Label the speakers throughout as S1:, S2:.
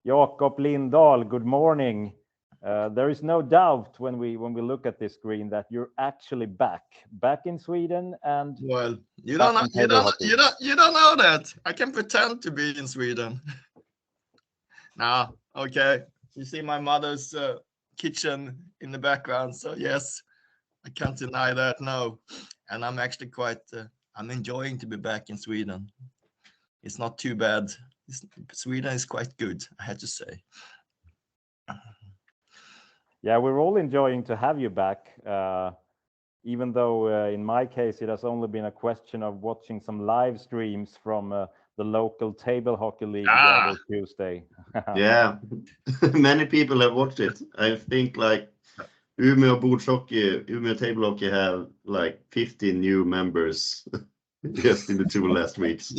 S1: Jakob Lindahl, good morning. There is no doubt when we look at this screen that you're actually back in Sweden, and
S2: Well, you
S1: back
S2: don't know,
S1: in table hockey.
S2: you don't know that. I can pretend to be in Sweden. Nah, okay. You see my mother's kitchen in the background, so yes, I can't deny that. No, and I'm actually quite. I'm enjoying to be back in Sweden. It's not too bad. Sweden is quite good, I had to say.
S1: Yeah, we're all enjoying to have you back, even though in my case it has only been a question of watching some live streams from the local table hockey league the other Tuesday.
S3: Yeah, many people have watched it. I think like Umeå bordshockey, Umeå table hockey have like 15 new members just in the 2 last weeks.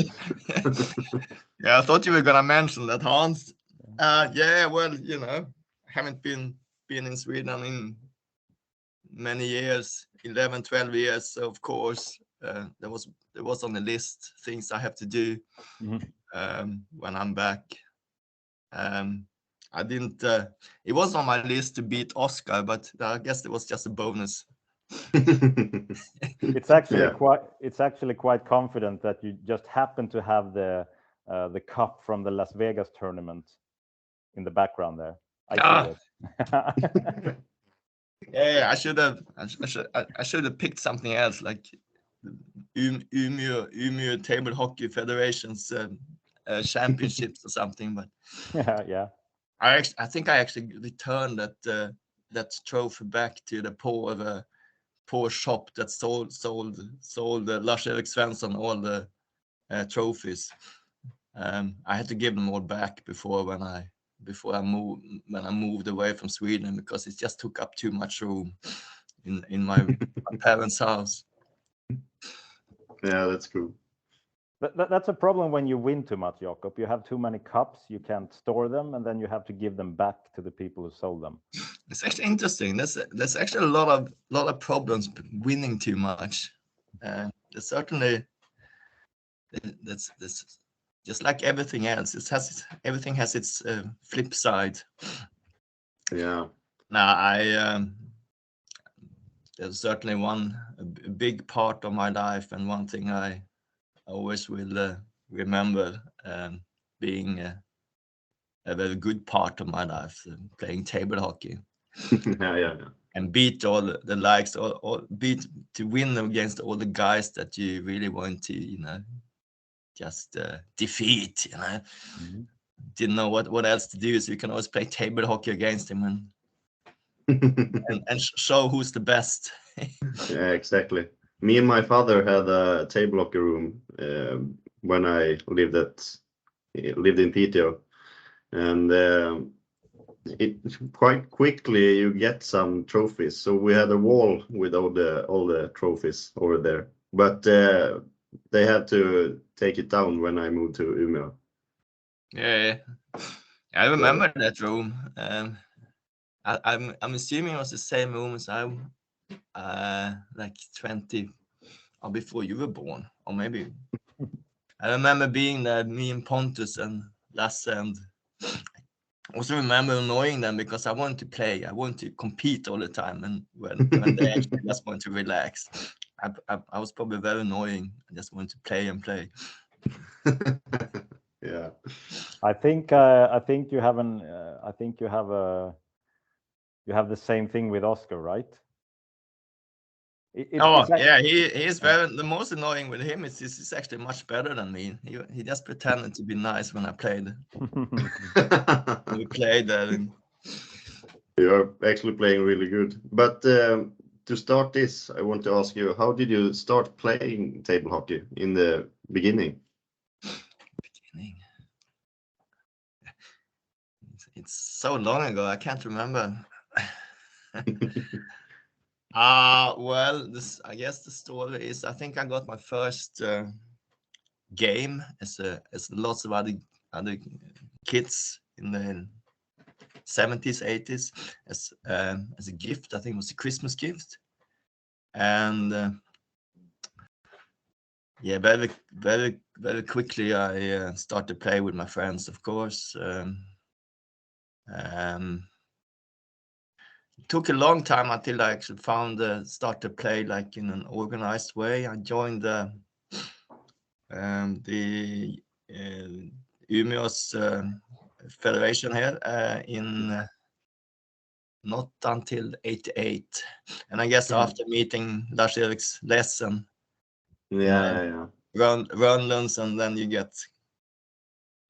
S2: Yeah, I thought you were gonna mention that, Hans. Yeah, well, haven't been in Sweden in many years, 11, 12 years. So of course, there was on the list things I have to do when I'm back. I didn't. It was on my list to beat Oscar, but I guess it was just a bonus.
S1: It's actually quite confident that you just happen to have the cup from the Las Vegas tournament in the background there. I see it.
S2: Yeah, I should have picked something else, like Umeå Table Hockey Federation's championships or something. But
S1: yeah,
S2: I think I actually returned that trophy back to the poor shop that sold Lars Erik-Svensson all the trophies. I had to give them all back before I moved away from Sweden, because it just took up too much room in my parents' house.
S3: Yeah, that's cool.
S1: That's a problem when you win too much, Jakob. You have too many cups, you can't store them, and then you have to give them back to the people who sold them.
S2: It's actually interesting. There's actually a lot of problems winning too much. There's certainly that's just like everything else. Everything has its flip side.
S3: Yeah.
S2: Now there's certainly a big part of my life, and one thing I always will remember being a very good part of my life, playing table hockey.
S3: yeah.
S2: And beat all the likes, or beat to win against all the guys that you really want to, just defeat. Didn't know what else to do, so you can always play table hockey against him and show who's the best.
S3: Yeah, exactly. Me and my father had a table hockey room when I lived in Piteå, and it quite quickly you get some trophies. So we had a wall with all the trophies over there, but they had to take it down when I moved to Umeå.
S2: Yeah, I remember that room. I'm assuming it was the same room as I like 20 or before you were born, or maybe. I remember being there, me and Pontus and Lasse, and I also remember annoying them because I wanted to play, I wanted to compete all the time, and when they actually just want to relax, I was probably very annoying. I just wanted to play and play.
S3: Yeah,
S1: I think you have the same thing with Oscar, right?
S2: Yeah, he is very. The most annoying with him is he's actually much better than me. He just pretended to be nice when I played. We played that.
S3: You're actually playing really good. But to start this, I want to ask you, how did you start playing table hockey in the beginning?
S2: It's so long ago, I can't remember. Well, I guess the story is, I think I got my first game as lots of other kids in the 70s, 80s as a gift. I think it was a Christmas gift, and yeah, very, very, very quickly I started to play with my friends, of course. It took a long time until I actually start to play like in an organized way. I joined the Umeå's federation here in not until 88, and I guess after meeting Lars-Erik's lesson, Rönnlunds, and then you get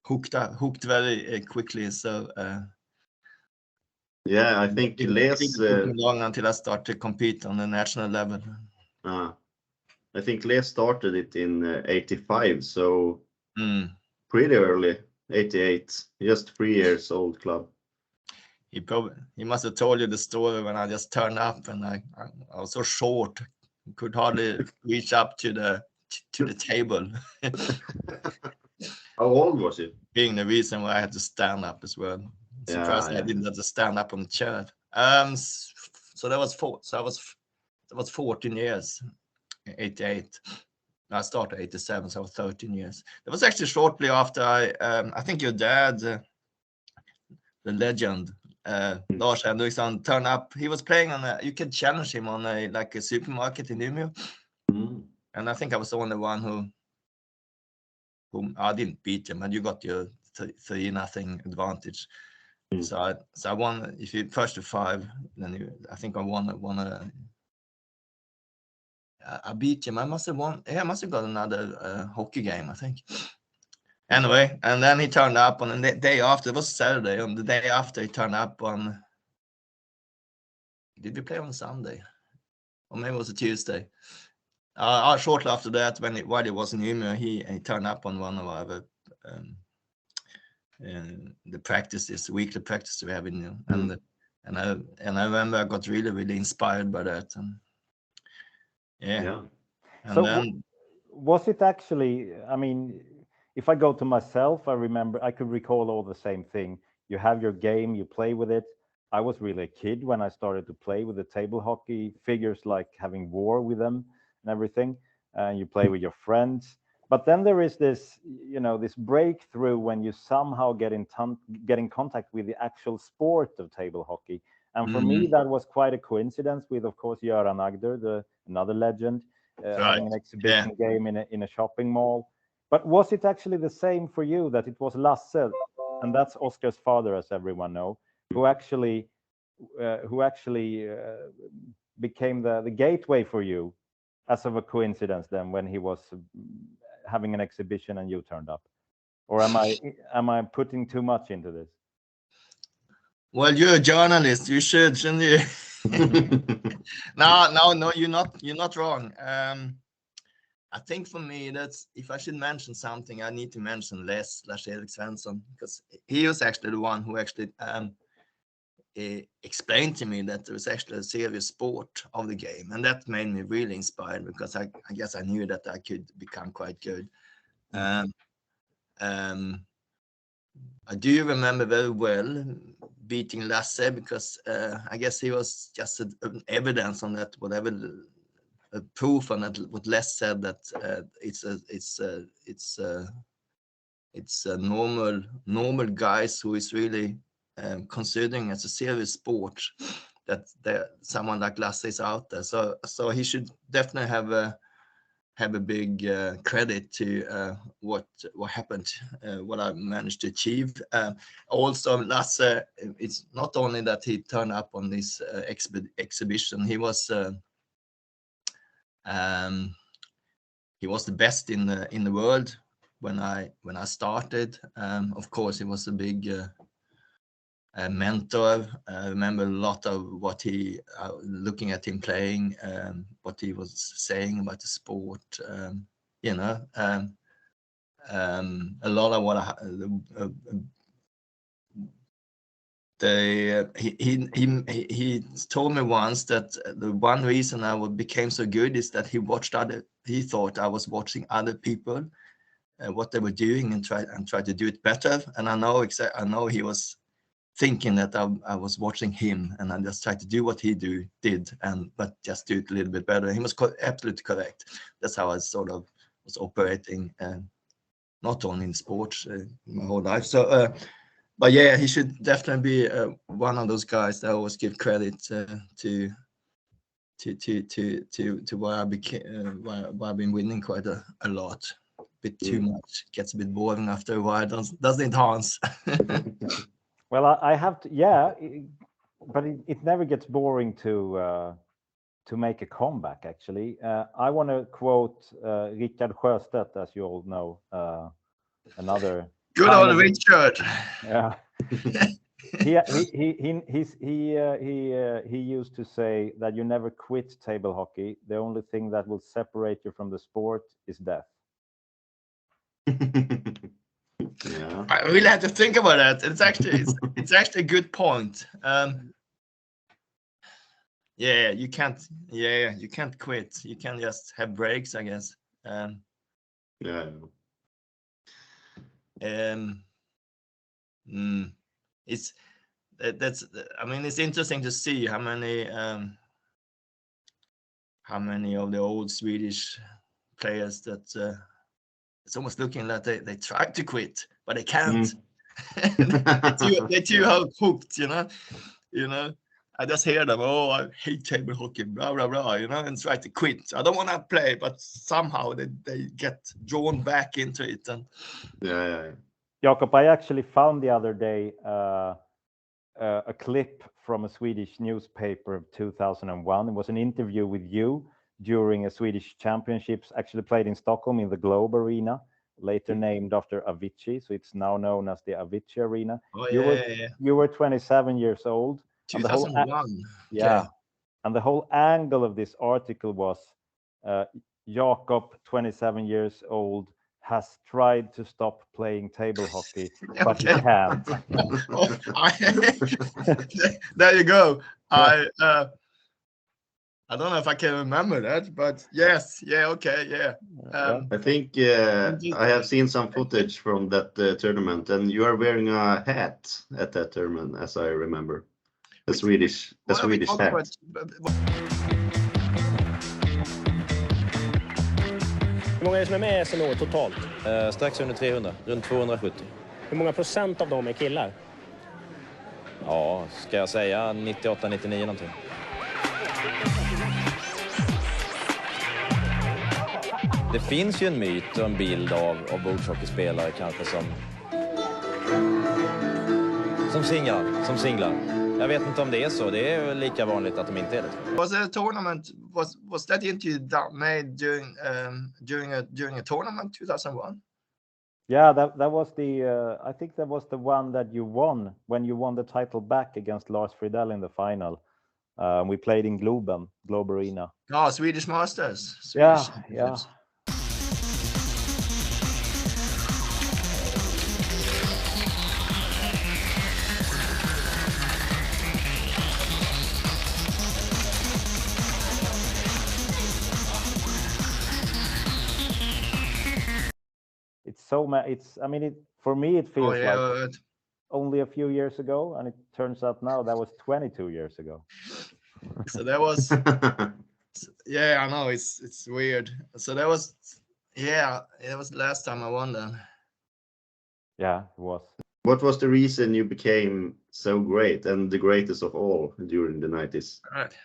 S2: hooked very quickly. So
S3: I think Les
S2: took long until I started to compete on the national level.
S3: I think Les started it in 85, so pretty early, 88, just 3 years old club.
S2: He must have told you the story when I just turned up and I was so short, could hardly reach up to the table.
S3: How old was you?
S2: Being the reason why I had to stand up as well. Surprised I didn't have to stand up on the chair. So that was 14 years, 88. I started 87, so 13 years. That was actually shortly after I think your dad, the legend, Lars Henriksson, turned up. He was playing on you could challenge him on a supermarket in Umeå. And I think I was the only one whom I didn't beat him, and you got your 3-0 advantage. So I won. If you first to 5, then I think I won. I beat him. I must have won. Yeah, I must have got another hockey game, I think. Anyway, and then he turned up on the day after. It was Saturday. On the day after, he turned up on. Did we play on Sunday? Or maybe it was a Tuesday. Shortly after that, while he was in Umeå, he turned up on one of our the practices, weekly practice we have in Umeå, and I remember I got really, really inspired by that, and And
S1: so
S2: then,
S1: was it actually? I mean, if I go to myself, I could recall all the same thing. You have your game, you play with it. I was really a kid when I started to play with the table hockey figures, like having war with them and everything. And you play with your friends. But then there is this, this breakthrough when you somehow get in contact with the actual sport of table hockey. And for me, that was quite a coincidence with, of course, Göran Agder, another legend, having an exhibition game in a shopping mall. But was it actually the same for you, that it was Lasse, and that's Oscar's father, as everyone knows, who actually became the gateway for you, as of a coincidence then, when he was having an exhibition and you turned up? Or am I putting too much into this?
S2: Well, you're a journalist. You should, shouldn't you? No, you're not wrong. I think for me, that's, if I should mention something, I need to mention Erik-Svensson, because he was actually the one who actually explained to me that there was actually a serious sport of the game, and that made me really inspired, because I guess I knew that I could become quite good. I do remember very well beating Lasse, because I guess he was just an evidence on that, whatever a proof on that, what Les said, that it's a normal guys who is really considering as a serious sport, that someone like Lasse is out there. So he should definitely have a big credit to what happened, what I managed to achieve. Also, Lasse, it's not only that he turned up on this exhibition. He was the best in the world when I started. Of course, he was a big mentor. I remember a lot of what he, looking at him playing, what he was saying about the sport. A lot of what he told me once that the one reason I became so good is that he thought I was watching other people, what they were doing, and try to do it better. And I know he was thinking that I was watching him, and I just tried to do what he did, but just do it a little bit better. He was absolutely correct. That's how I sort of was operating, not only in sports, my whole life. So But yeah, he should definitely be one of those guys that always give credit to why I became why I've been winning quite a lot. A bit too much, gets a bit boring after a while, doesn't it, Hans?
S1: Well, I have to, but it never gets boring to make a comeback. Actually, I want to quote Rickard Sjöstedt, as you all know, another
S2: good old Richard.
S1: Yeah. he used to say that you never quit table hockey. The only thing that will separate you from the sport is death.
S3: Yeah.
S2: I really had to think about that. It's actually a good point. Yeah, you can't quit. You can just have breaks, I guess.
S3: Yeah.
S2: It's I mean, it's interesting to see how many of the old Swedish players that it's almost looking like they try to quit, but they can't. They're too hooked, you know. I just hear them, oh, I hate table hockey, blah blah blah, and try to quit. I don't want to play, but somehow they get drawn back into it. And
S3: yeah.
S1: Jakob, I actually found the other day a clip from a Swedish newspaper of 2001. It was an interview with you during a Swedish Championships, actually played in Stockholm in the Globe Arena, later named after Avicii. So it's now known as the Avicii Arena.
S2: Oh,
S1: you were 27 years old.
S2: 2001.
S1: Yeah.
S2: Okay.
S1: And the whole angle of this article was Jakob, 27 years old, has tried to stop playing table hockey, but he can't.
S2: There you go. I don't know if I can remember that, but yes, okay, yeah.
S3: I think I have seen some footage from that tournament, and you are wearing a hat at that tournament, as I remember. A Swedish hat.
S4: Hur många är det som är med i SNO totalt?
S5: Strax under 300, runt 270.
S4: Hur många procent av dem är killar?
S5: Ja, ska jag säga 98-99 någonting. Det finns ju en myt och en bild av bordshockeyspelare kanske som singlar. Jag vet inte om det är så. Det är lika vanligt att de inte är det.
S2: Was it a tournament? Was that interview made during a tournament 2001?
S1: Yeah, that was the I think that was the one that you won when you won the title back against Lars Fridell in the final. We played in Globe Arena.
S2: Oh, Swedish Masters.
S1: Yeah. For me it feels like only a few years ago, and it turns out now that was 22 years ago.
S2: So that was I know it's weird. So that was it was the last time I won then.
S1: Yeah, it was.
S3: What was the reason you became so great and the greatest of all during the 90s?
S2: Right.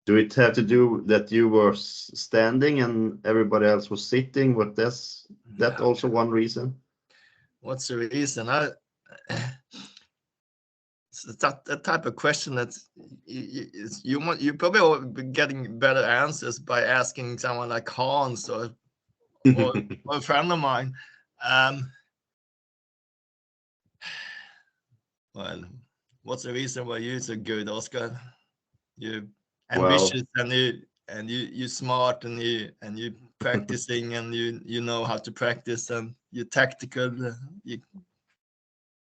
S3: Do it have to do that you were standing and everybody else was sitting? Was that also one reason?
S2: What's the reason? It's that type of question that you probably will be getting better answers by asking someone like Hans or a friend of mine. Well, what's the reason why you're so good, Oscar? You ambitious and you smart and you practicing and you know how to practice and you're tactical.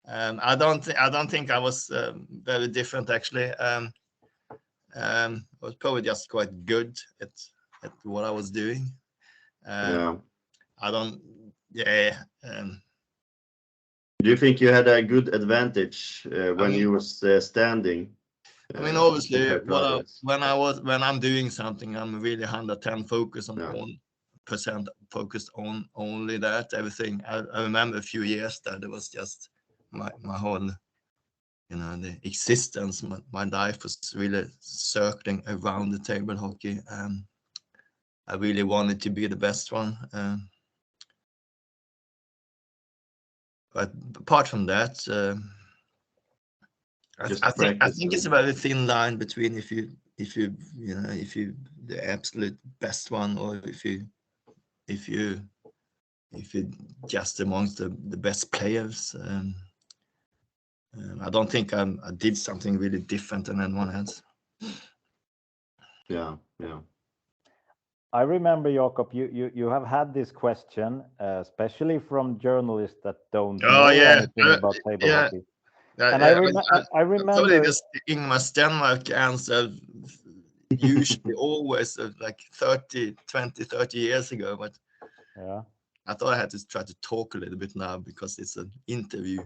S2: I don't think I was very different actually. I was probably just quite good at what I was doing.
S3: Do you think you had a good advantage when you was standing?
S2: I mean, obviously, when I'm doing something, I'm really 110 focus on 100% focused on only that. Everything. I remember a few years that it was just my whole, the existence. My life was really circling around the table hockey. I really wanted to be the best one. But apart from that, I think it's a very thin line between if you the absolute best one, or if you just amongst the best players. I don't think I did something really different than anyone else.
S3: Yeah.
S1: I remember, Jakob, you have had this question, especially from journalists that don't know anything about table hockey. And I remember
S2: the Ingmar Stenmark answer, usually always like 30 years ago, but
S1: yeah,
S2: I thought I had to try to talk a little bit now because it's an interview.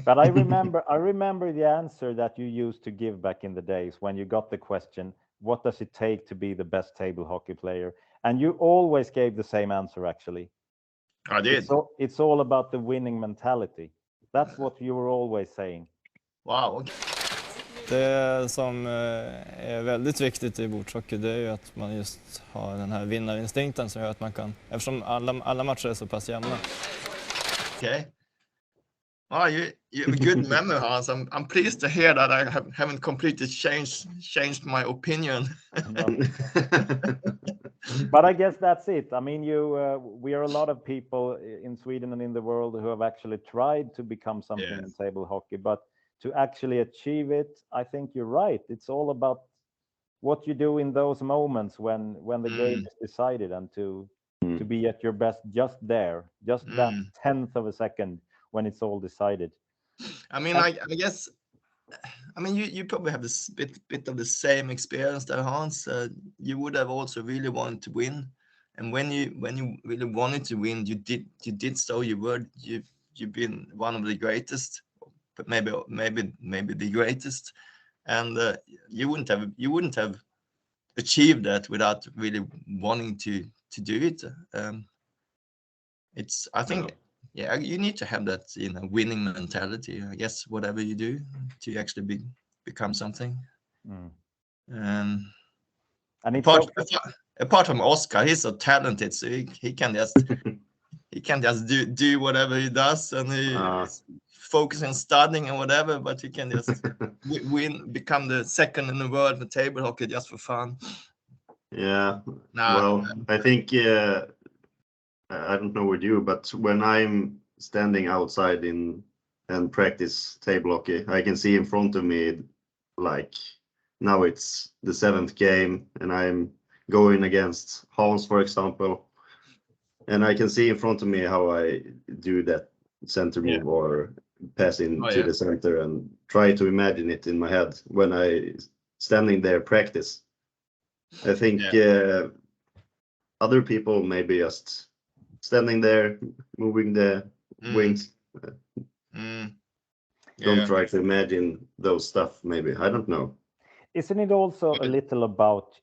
S1: But I remember the answer that you used to give back in the days when you got the question, what does it take to be the best table hockey player? And you always gave the same answer, actually.
S2: I did.
S1: It's all about the winning mentality. That's what you were always saying.
S2: Wow. Okay.
S6: Det som är väldigt viktigt i bordshockey, det är ju att man just har den här vinnarinstinkten som gör att man kan, eftersom alla matcher är så pass jämna.
S2: Okay. Oh, you have a good memory, Hans. I'm pleased to hear that I haven't completely changed my opinion.
S1: But I guess that's it. I mean, we are a lot of people in Sweden and in the world who have actually tried to become something in table hockey, but to actually achieve it, I think you're right. It's all about what you do in those moments when the game is decided, and to be at your best just there, just that 10th of a second when it's all decided.
S2: I mean, I guess, you probably have this bit of the same experience there, Hans. You would have also really wanted to win, and when you really wanted to win, you did so. You've been one of the greatest, but maybe the greatest, and you wouldn't have achieved that without really wanting to do it. I think. Yeah, you need to have that, winning mentality. I guess whatever you do to actually become something.
S1: And
S2: apart from Oscar, he's so talented, so he can just do whatever he does, and he's focusing on studying and whatever. But he can just become the second in the world for table hockey just for fun.
S3: Yeah. Well, I think. I don't know with you, but when I'm standing outside and practice table hockey, I can see in front of me, like now it's the 7th game and I'm going against Hans, for example, and I can see in front of me how I do that center move or pass into the center, and try to imagine it in my head when I standing there practice. I think other people maybe just standing there, moving the wings. Don't try to imagine those stuff, maybe. I don't know.
S1: Isn't it also a little about,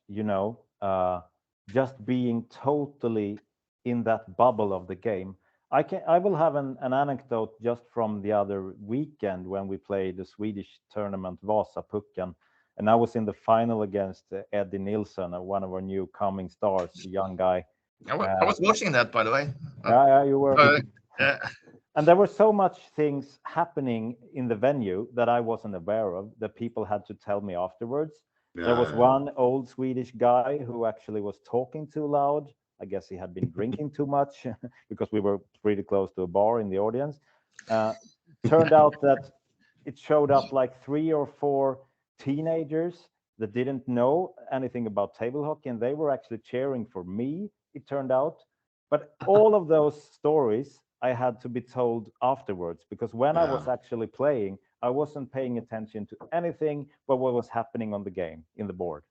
S1: just being totally in that bubble of the game? I will have an anecdote just from the other weekend when we played the Swedish tournament, Vasapucken, and I was in the final against Eddie Nilsson, one of our new coming stars, a young guy.
S2: I was watching that, by the way.
S1: Yeah, you were. And there were so much things happening in the venue that I wasn't aware of, that people had to tell me afterwards. There was one old Swedish guy who actually was talking too loud. I guess he had been drinking too much because we were pretty close to a bar in the audience. Turned out that it showed up like 3 or 4 teenagers that didn't know anything about table hockey, and they were actually cheering for me, it turned out. But all of those stories I had to be told afterwards, because when I was actually playing, I wasn't paying attention to anything but what was happening on the game, in the board.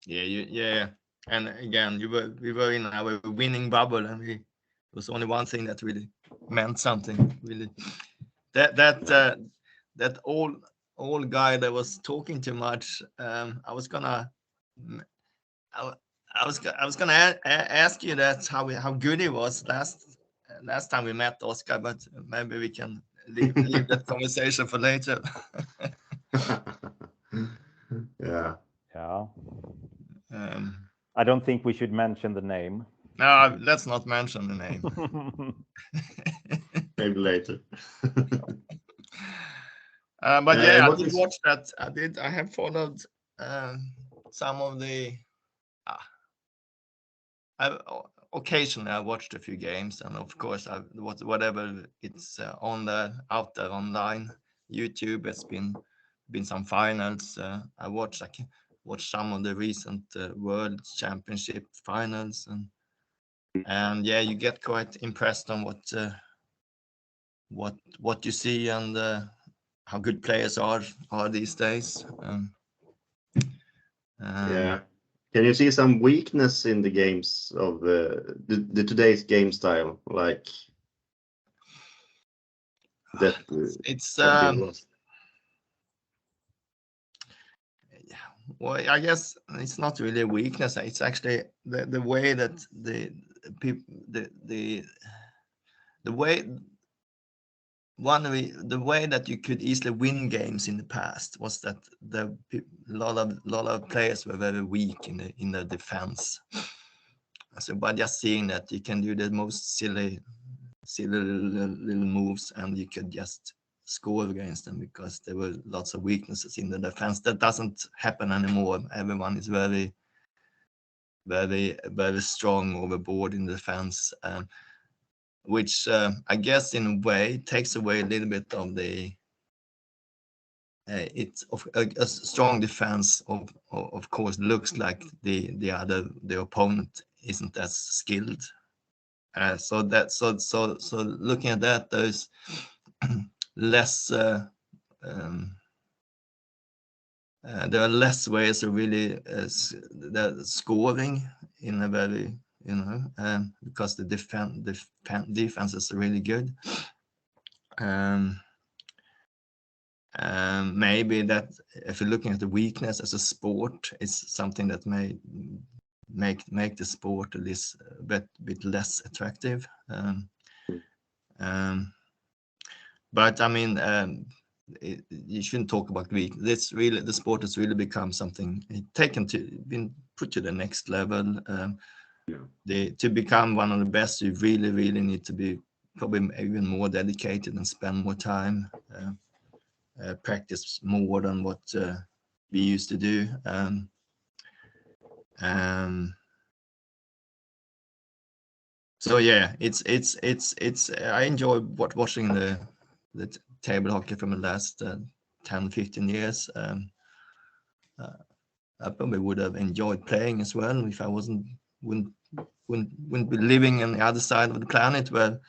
S2: Yeah. And again, we were in our winning bubble, and it was only one thing that really meant something. Really, that old guy that was talking too much. I I was gonna ask you that how good he was last time we met, Oscar, but maybe we can leave that conversation for later.
S3: Yeah.
S1: Yeah.
S2: Um,
S1: I don't think we should mention the name.
S2: no, let's not mention the name.
S3: Maybe later.
S2: But yeah, I
S3: what
S2: did
S3: is-
S2: watch that. I have followed some of the. Occasionally I watched a few games, and of course whatever it's out there online, YouTube. It's been some finals. I watched some of the recent World Championship finals, and yeah, you get quite impressed on what you see and how good players are these days.
S3: Yeah. Can you see some weakness in the games of the today's game style, like that?
S2: It's
S3: have been lost?
S2: well, I guess it's not really a weakness. It's actually the way that the way that you could easily win games in the past was that a lot of players were very weak in the defense. So by just seeing that, you can do the most silly little moves, and you could just score against them because there were lots of weaknesses in the defense. That doesn't happen anymore. Everyone is very, very, very strong overboard in defense, which I guess in a way takes away a little bit of the. It's a strong defense. Of course, looks like the opponent isn't as skilled. So looking at that, there's less. There are less ways of really scoring in a very, because the defense is really good. Maybe that if you're looking at the weakness as a sport, it's something that may make the sport a bit less attractive. But I mean, you shouldn't talk about weak. This really, the sport has really become something been put to the next level. To become one of the best, you really, really need to be probably even more dedicated and spend more time, practice more than what we used to do. So yeah, it's I enjoy watching the table hockey from the last 10-15 years. I probably would have enjoyed playing as well if I wouldn't be living on the other side of the planet where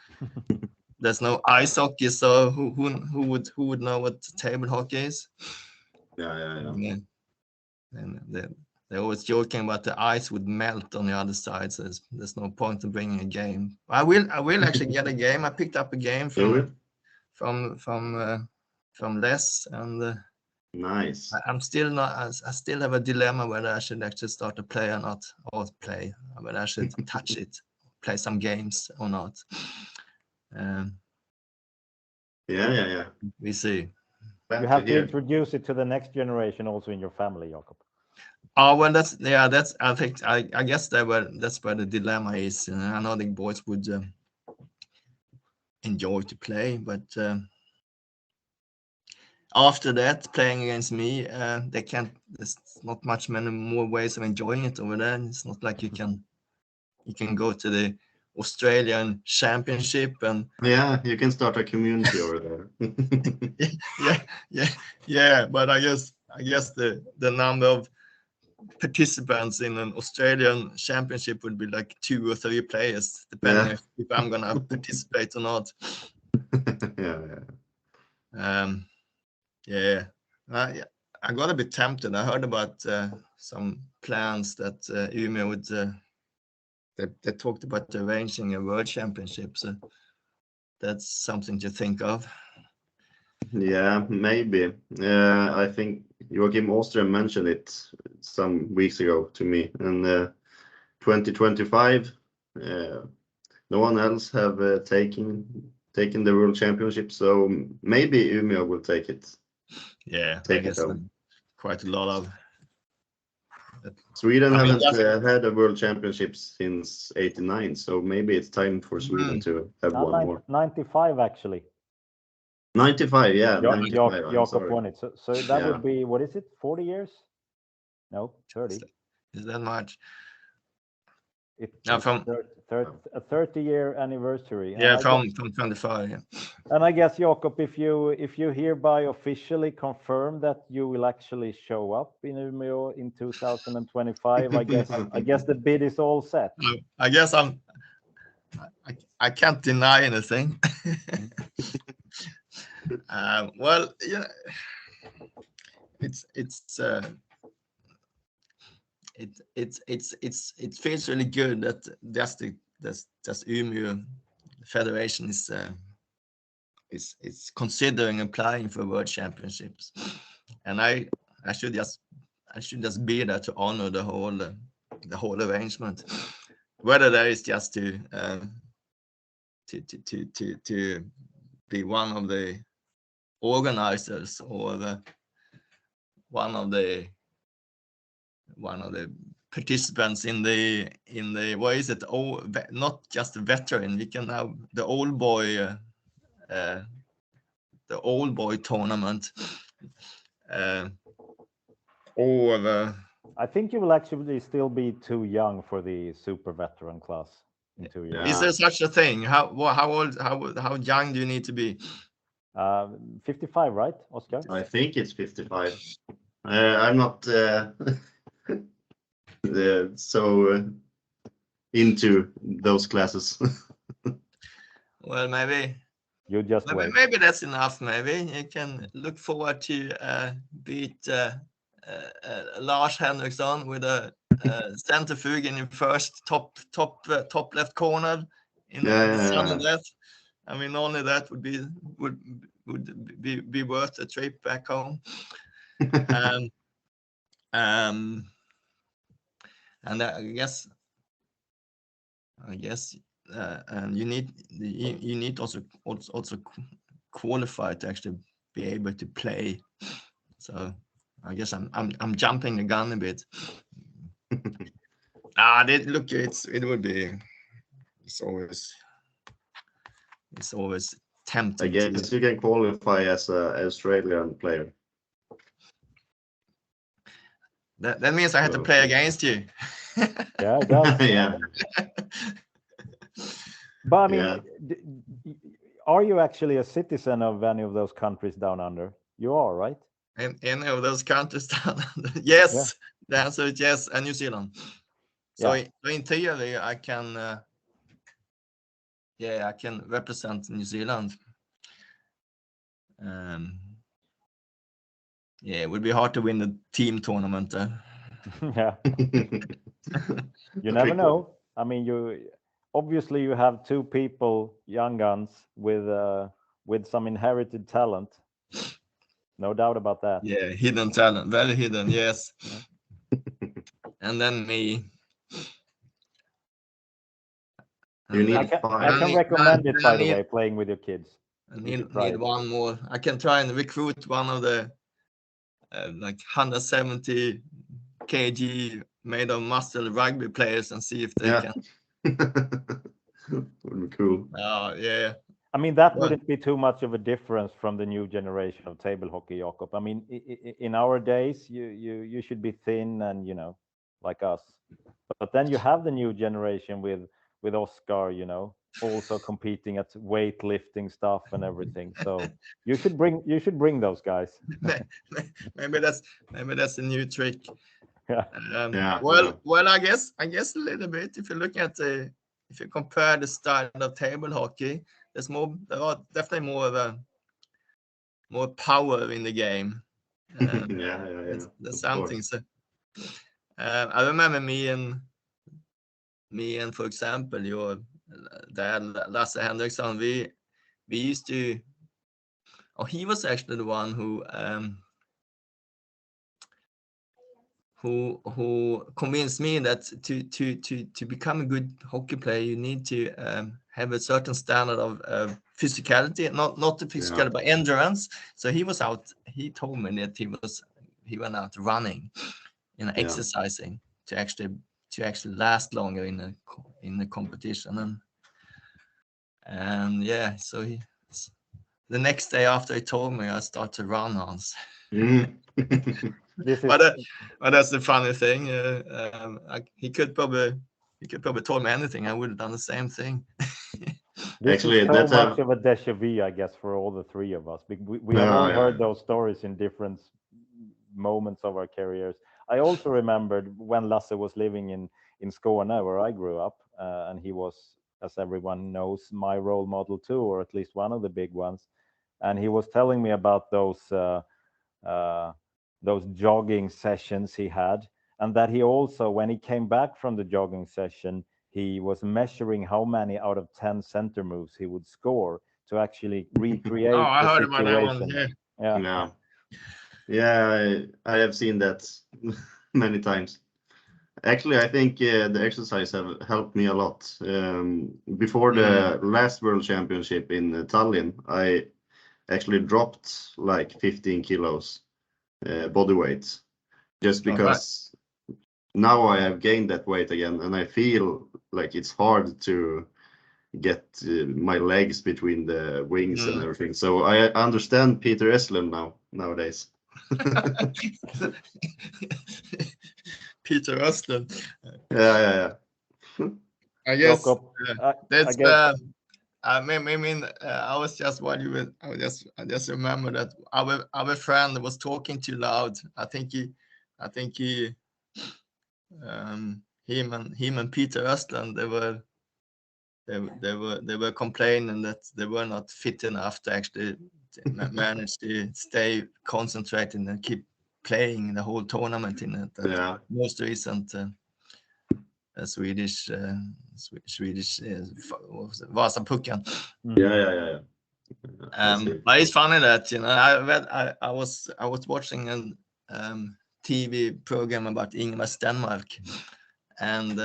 S2: there's no ice hockey. So who would know what table hockey is?
S3: Yeah.
S2: And they're always joking about the ice would melt on the other side, so there's no point in bringing a game. I will actually get a game. I picked up a game from Les, and
S3: nice.
S2: I'm still not. I still have a dilemma whether I should actually start to play or not, or play, whether I should touch it, play some games or not.
S3: Yeah.
S2: We see.
S1: You have to introduce it to the next generation also in your family, Jakob.
S2: Oh well, that's I think I guess that's where the dilemma is. I know the boys would enjoy to play, but after that, playing against me, they can't. There's not many more ways of enjoying it over there. It's not like you can go to the Australian Championship and
S3: you can start a community over there.
S2: yeah. But I guess the number of participants in an Australian Championship would be like 2 or 3 players, depending if I'm gonna participate or not. Yeah. I got a bit tempted. I heard about some plans that Umeå would. They talked about arranging a World Championship, so that's something to think of.
S3: Yeah, maybe. I think Joachim Österman mentioned it some weeks ago to me, and 2025. No one else have taken the World Championship, so maybe Umeå will take it.
S2: Yeah,
S3: Take
S2: I guess
S3: it home.
S2: quite a lot of.
S3: Sweden
S2: I mean,
S3: haven't had a World Championship since '89, so maybe it's time for Sweden to have one more.
S1: 95 actually.
S3: 95, yeah, 95. I'm
S1: Jakob
S3: sorry.
S1: won it. So that
S3: Yeah.
S1: would be, what is it, 40 years? No, 30.
S2: Is that much?
S1: It's
S2: from
S1: a 30-year anniversary.
S2: yeah,
S1: And
S2: from 25. Yeah.
S1: And I guess, Jakob, if you hereby officially confirm that you will actually show up in Umeå in 2025, I guess the bid is all set.
S2: I guess I can't deny anything. Well, yeah, it feels really good that just Umeå Federation is considering applying for World Championships, and I should just be there to honor the whole arrangement, whether that is just to be one of the organizers or one of the participants in the what is it? Oh, not just a veteran. We can have the old boy tournament.
S1: I think you will actually still be too young for the super veteran class in 2 years.
S2: Is there such a thing? How young do you need to be?
S1: 55, right, Oscar?
S3: I think it's 55. I'm not so into those classes.
S2: Well, maybe
S1: You just wait.
S2: maybe that's enough. Maybe you can look forward to beat Lars Henriksson with a centrifuge in your first top left corner in the sudden death. I mean, only that would be worth a trip back home. And I guess and you need also qualify to actually be able to play. So I guess I'm jumping the gun a bit. It would be. It's always tempting.
S3: I guess you can qualify as an Australian player.
S2: That means I have to play against you.
S1: Yeah, it does.
S3: Yeah.
S1: But I mean, are you actually a citizen of any of those countries down under? You are, right?
S2: In any of those countries down under? Yes.
S1: Yeah.
S2: The answer is yes, and New Zealand. So
S1: Yeah.
S2: in theory, I can represent New Zealand. Yeah, it would be hard to win the team tournament.
S1: Yeah. You never know. I mean, you have two people, young guns, with some inherited talent. No doubt about that.
S2: Yeah, hidden talent, very hidden. Yes. And then me.
S3: You need
S1: I can recommend it, by the way, playing with your kids.
S2: I need one more. I can try and recruit one of the like 170 kg made of muscle rugby players and see if they can.
S3: Would be cool.
S2: Yeah.
S1: I mean, that wouldn't be too much of a difference from the new generation of table hockey, Jakob. I mean, in our days, you should be thin and, like us. But then you have the new generation with Oscar, also competing at weightlifting stuff and everything. So you should bring those guys.
S2: Maybe that's a new trick.
S1: Yeah.
S2: Well, I guess a little bit. If you look at if you compare the style of table hockey, there are definitely more power in the game. There's something. So, I remember me and for example, your dad Lasse Henriksson. We used to. Oh, he was actually the one who who convinced me that to become a good hockey player, you need to have a certain standard of physicality, not the physicality, but endurance. So he was out. He told me that he went out running, exercising to actually last longer in the competition, and yeah. So the next day after he told me, I started to run, Hans. But that's the funny thing. He could probably told me anything. I would have done the same thing.
S1: Actually, that's so much of a déjà vu, I guess, for all the three of us. We have all heard those stories in different moments of our careers. I also remembered when Lasse was living in Skåne, where I grew up, and he was, as everyone knows, my role model too, or at least one of the big ones. And he was telling me about those jogging sessions he had, and that he also, when he came back from the jogging session, he was measuring how many out of 10 center moves he would score to actually recreate
S2: I
S1: the
S2: heard
S1: situation.
S2: about that one.
S3: Yeah, I have seen that many times. Actually, I think the exercise have helped me a lot. Before the last World Championship in Tallinn, I actually dropped like 15 kilos body weight, just because now I have gained that weight again, and I feel like it's hard to get my legs between the wings and everything. So I understand Peter Österman nowadays.
S2: Peter Österman.
S3: Yeah.
S2: I guess that's.
S1: I guess.
S2: I mean, I was just while you were. I just remember that our friend was talking too loud. I think he, him and Peter Österman, they were complaining that they were not fit enough to actually manage to stay concentrated and keep playing the whole tournament in it. Most recent Swedish Vasapucken.
S3: Yeah.
S2: But it's funny that I was watching a TV program about Ingmar Stenmark, and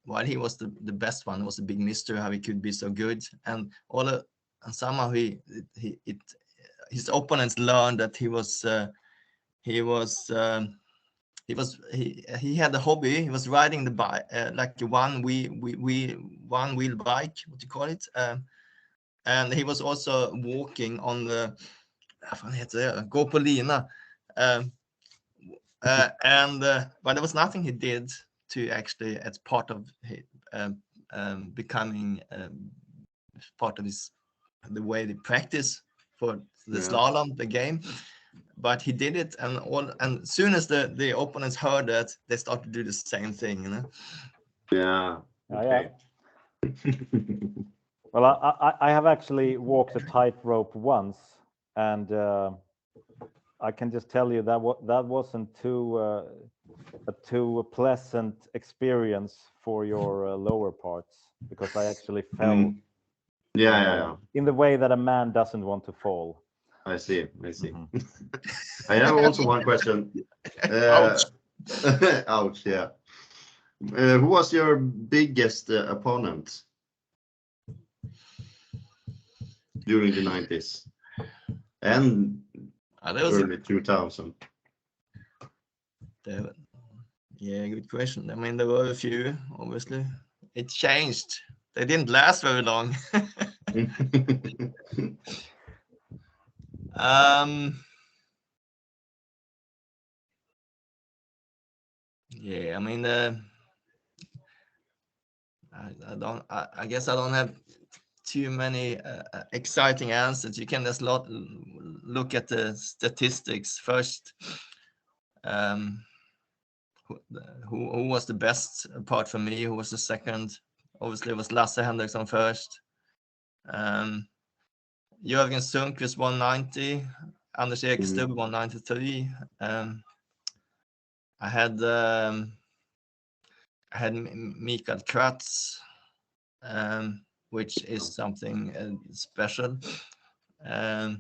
S2: while he was the best one, it was a big mystery how he could be so good, and somehow his opponents learned that he had a hobby. He was riding the bike, like a one wheel bike, what do you call it? And he was also walking on the gå på lina. But there was nothing he did to actually, as part of becoming part of the way they practice for the slalom, the game. But he did it, and as soon as the opponents heard that, they started to do the same thing,
S3: Yeah.
S1: Okay. Well, I have actually walked a tightrope once, and I can just tell you that wasn't a too pleasant experience for your lower parts, because I actually fell.
S3: Yeah.
S1: In the way that a man doesn't want to fall.
S3: I see. I have also one question.
S2: Ouch.
S3: Ouch, yeah. Who was your biggest opponent during the 90s and early 2000?
S2: Yeah, good question. I mean, there were a few, obviously. It changed. They didn't last very long. Yeah, I mean, I guess I don't have too many exciting answers. You can just look at the statistics first. Who was the best apart from me? Who was the second? Obviously, it was Lasse Henriksson first. Jörgen Sundqvist 190, Anders Erik-Svensson 193. I had Mikael Kratz, which is something special. I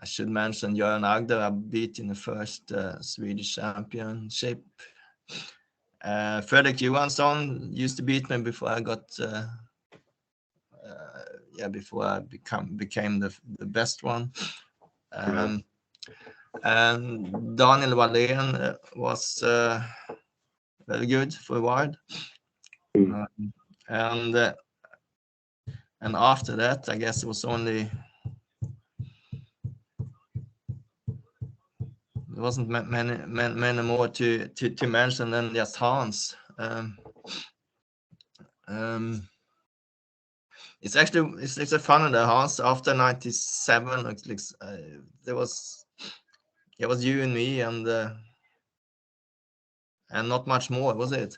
S2: I should mention Göran Agder I beat in the first Swedish Championship. Fredrik Johansson used to beat me before I got before I became the best one. And Daniel Wallén was very good for a while. And after that, I guess it was only there wasn't many more to mention than just Hans. It's actually funny that Hans after 97, there was you and me and not much more, was it?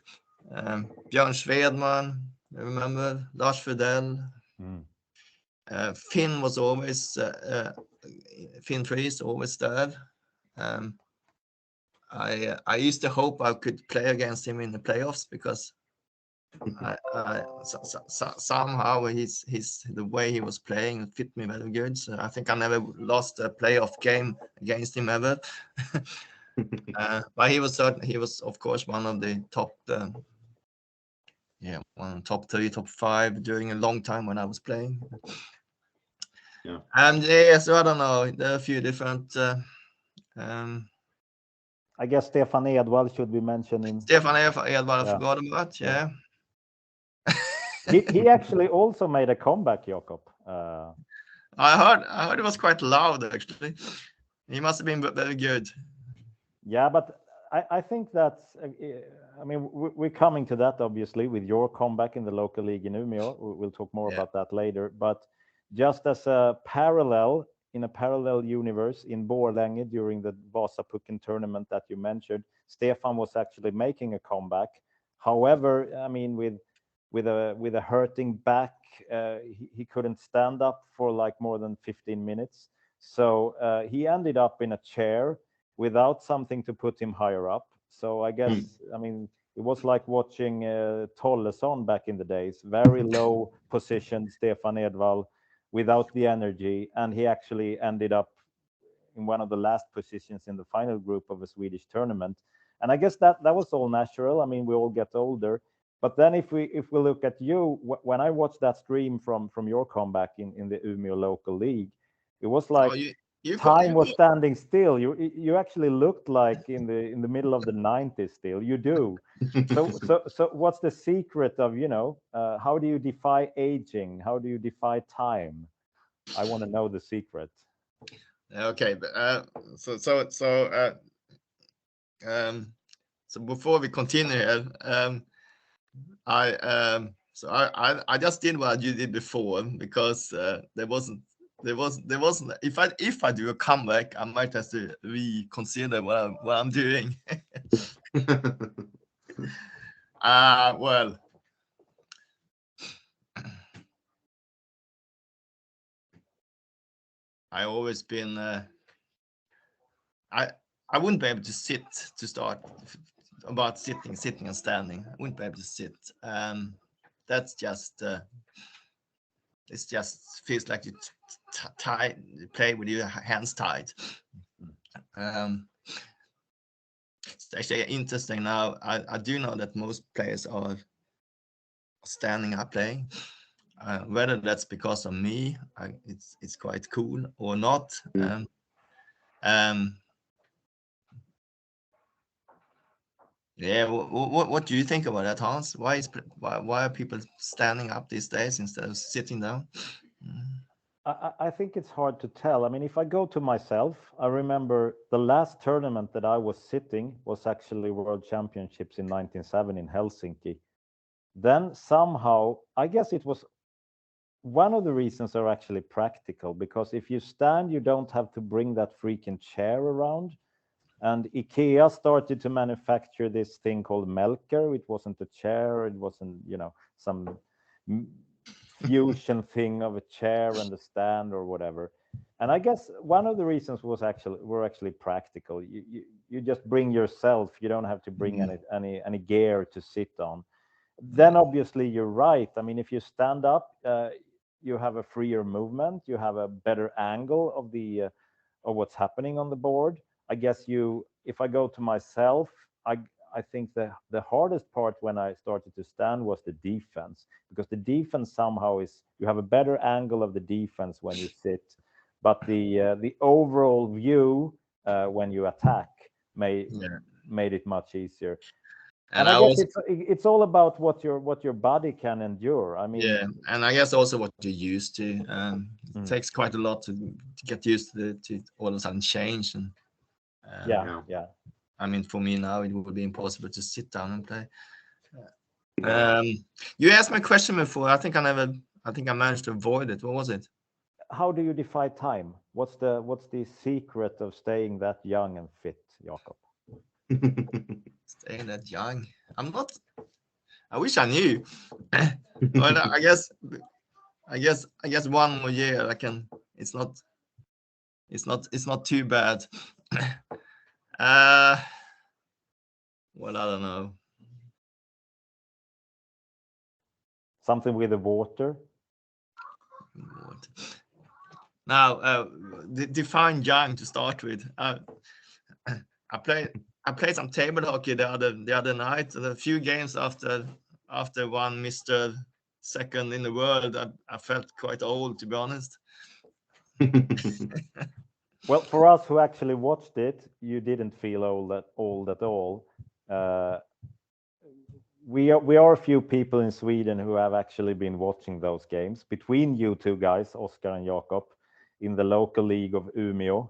S2: Björn Svedman, I remember Lars Fridell. Finn was always Finn Friis always there. I used to hope I could play against him in the playoffs because somehow the way he was playing fit me very good. So I think I never lost a playoff game against him ever. But he was of course one of the top. Top 3, top 5 during a long time when I was playing.
S3: Yeah.
S2: And so I don't know. There are a few different.
S1: I guess Stefan Edvall should be mentioned.
S2: Stefan Edvall, I forgot about. Yeah.
S1: he actually also made a comeback, Jakob.
S2: I heard it was quite loud actually. He must have been very good.
S1: Yeah, but I think that's. I mean, we're coming to that obviously with your comeback in the local league in Umeå. We'll talk more about that later. But just as a parallel in a parallel universe in Borlänge during the Vasapucken tournament that you mentioned, Stefan was actually making a comeback. However, I mean, with a hurting back, he couldn't stand up for like more than 15 minutes. So he ended up in a chair without something to put him higher up. So I guess, I mean, it was like watching Tollesson back in the days, very low position, Stefan Edvall, without the energy. And he actually ended up in one of the last positions in the final group of a Swedish tournament. And I guess that was all natural. I mean, we all get older. But then if we look at you, when I watched that stream from your comeback in the Umeå local league, it was like time was standing still. You actually looked like in the middle of the 90s still. You do. So what's the secret of, how do you defy aging? How do you defy time? I want to know the secret.
S2: Okay, but so before we continue here, I just did what you did before because there wasn't. If I do a comeback, I might have to reconsider what I'm doing. Well, I always been. I wouldn't be able to sit to start. About sitting and standing, I wouldn't be able to sit. That's just. It just feels like you play with your hands tied. It's actually interesting now. I do know that most players are standing up playing. Whether that's because of me, it's quite cool or not. Yeah, what do you think about that, Hans? Why are people standing up these days instead of sitting down?
S1: I think it's hard to tell. I mean, if I go to myself, I remember the last tournament that I was sitting was actually World Championships in 1970 in Helsinki. Then somehow, I guess it was one of the reasons are actually practical, because if you stand, you don't have to bring that freaking chair around. And IKEA started to manufacture this thing called Melker. It wasn't a chair. It wasn't, some fusion thing of a chair and a stand or whatever. And I guess one of the reasons were actually practical. You just bring yourself. You don't have to bring any gear to sit on. Then obviously you're right. I mean, if you stand up, you have a freer movement. You have a better angle of of what's happening on the board. I guess if I go to myself, I think the hardest part when I started to stand was the defense, because the defense somehow you have a better angle of the defense when you sit, but the overall view when you attack made it much easier. And I guess it's all about what your body can endure. I mean,
S2: and I guess also what you're used to. It takes quite a lot to get used to all of a sudden change. And I mean, for me now, it would be impossible to sit down and play. You asked my question before. I think I managed to avoid it. What was it?
S1: How do you define time? What's the secret of staying that young and fit, Jakob?
S2: Staying that young. I wish I knew. Well, I guess one more year I can. It's not too bad. Well, I don't know.
S1: Something with the water.
S2: Now, define young to start with. I played some table hockey the other night. A few games after one Mr. Second in the world, I felt quite old, to be honest.
S1: Well, for us who actually watched it, you didn't feel old at all. We are a few people in Sweden who have actually been watching those games between you two guys, Oscar and Jakob, in the local league of Umeå.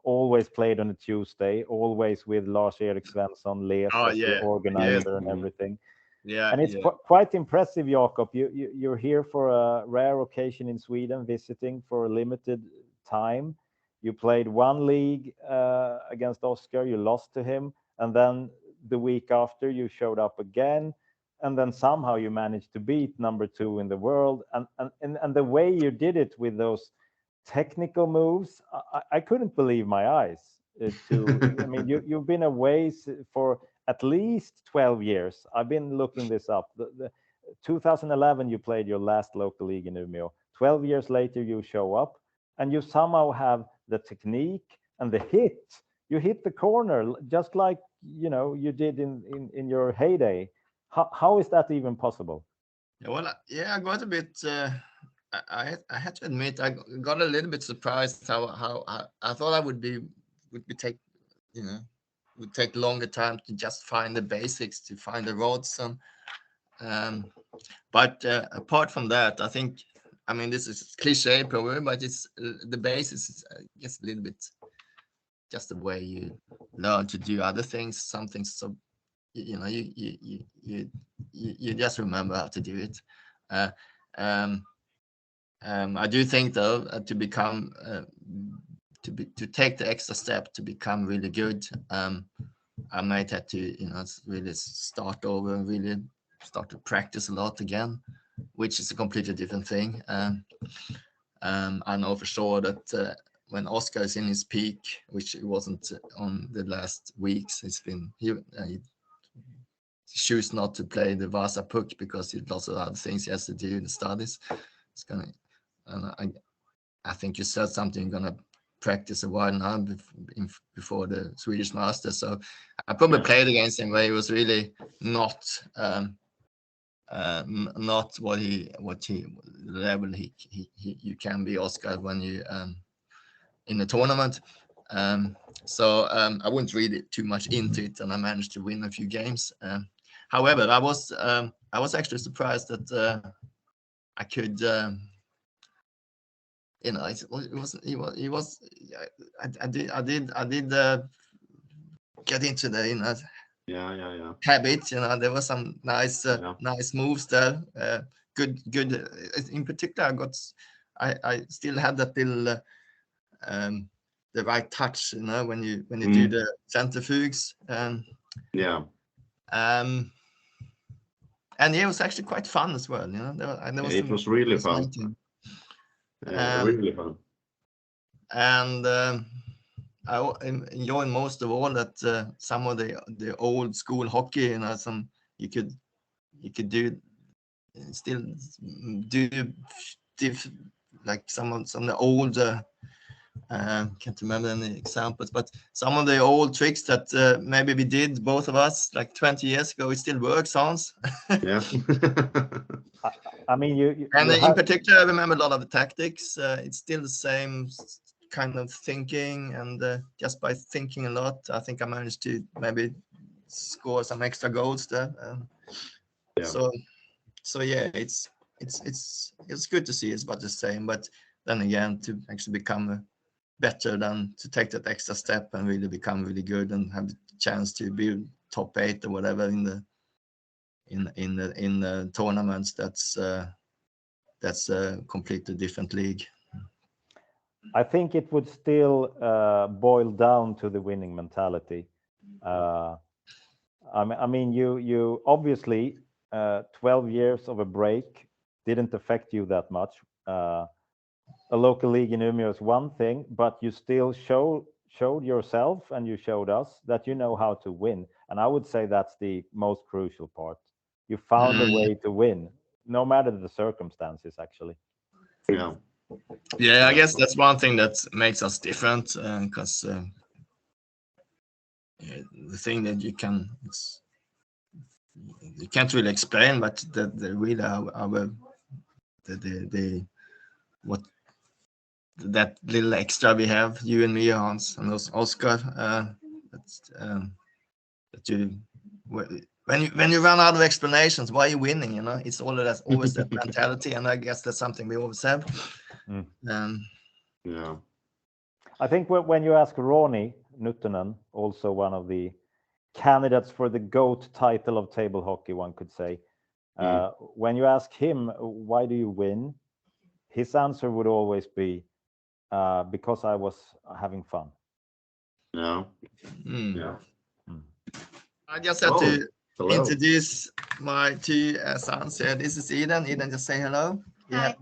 S1: Always played on a Tuesday, always with Lars Erik-Svensson, Les as the organizer and everything.
S2: Yeah,
S1: and it's quite impressive, Jakob. You're here for a rare occasion in Sweden, visiting for a limited time. You played one league against Oscar, you lost to him, and then the week after you showed up again, and then somehow you managed to beat number 2 in the world. And the way you did it with those technical moves, I couldn't believe my eyes. I mean, you've been away for at least 12 years. I've been looking this up. The 2011, you played your last local league in Umeå. 12 years later, you show up, and you somehow have the technique and the hit. You hit the corner just like you did in your heyday. How is that even possible?
S2: Yeah, well, I got a bit. I had to admit, I got a little bit surprised how I thought I would take longer time to just find the basics, to find the rods, but apart from that, I think, I mean, this is cliche probably, but it's the basis is just a little bit just the way you learn to do other things. Some things, so you just remember how to do it. I do think though to take the extra step to become really good, I might have to really start over and really start to practice a lot again, which is a completely different thing. I know for sure that when Oscar is in his peak, which it wasn't on the last weeks, he choose not to play the Vasa puck because he has lots of other things he has to do in the studies. I think you said something, you're gonna practice a while now before the Swedish Master. So I probably played against him where he was really not what level you can be, Oscar, when you in a tournament. So I wouldn't read it too much into it, and I managed to win a few games. However, I was actually surprised that I could. I did get into the habit. There were some nice moves there. Good. In particular, I still had that little the right touch. When you do the centrifuges. And it was actually quite fun as well.
S3: It was really fun. Really fun.
S2: And I enjoy most of all that some of the old school hockey, some you could still do like some of the old Can't remember any examples, but some of the old tricks that maybe we did, both of us, like 20 years ago, it still works, Hans.
S3: Yeah.
S1: I mean, you
S2: And in
S1: have,
S2: particular, I remember a lot of the tactics. It's still the same kind of thinking, and just by thinking a lot, I think I managed to maybe score some extra goals there.
S3: Yeah.
S2: So yeah, it's good to see it's about the same, but then again, to actually become better than to take that extra step and really become really good and have the chance to be top 8 or whatever in the tournaments, that's a completely different league.
S1: I think it would still boil down to the winning mentality. I mean, you obviously 12 years of a break didn't affect you that much. A local league in Umeå is one thing, but you still showed yourself and you showed us that you know how to win. And I would say that's the most crucial part. You found a way to win, no matter the circumstances, actually.
S3: Yeah.
S2: Yeah, I guess that's one thing that makes us different, because the thing that you can't really explain, but the really what that little extra we have, you and me, Hans, and Oscar, that you when you run out of explanations why you're winning, it's always that mentality, and I guess that's something we always have.
S3: Yeah.
S1: I think when you ask Ronnie Nuttunen, also one of the candidates for the GOAT title of table hockey, one could say, when you ask him, why do you win? His answer would always be, because I was having fun.
S3: Yeah. Yeah.
S2: I just have to
S3: hello.
S2: introduce my two sons here. This is Eden. Eden, just say hello.
S7: Hi.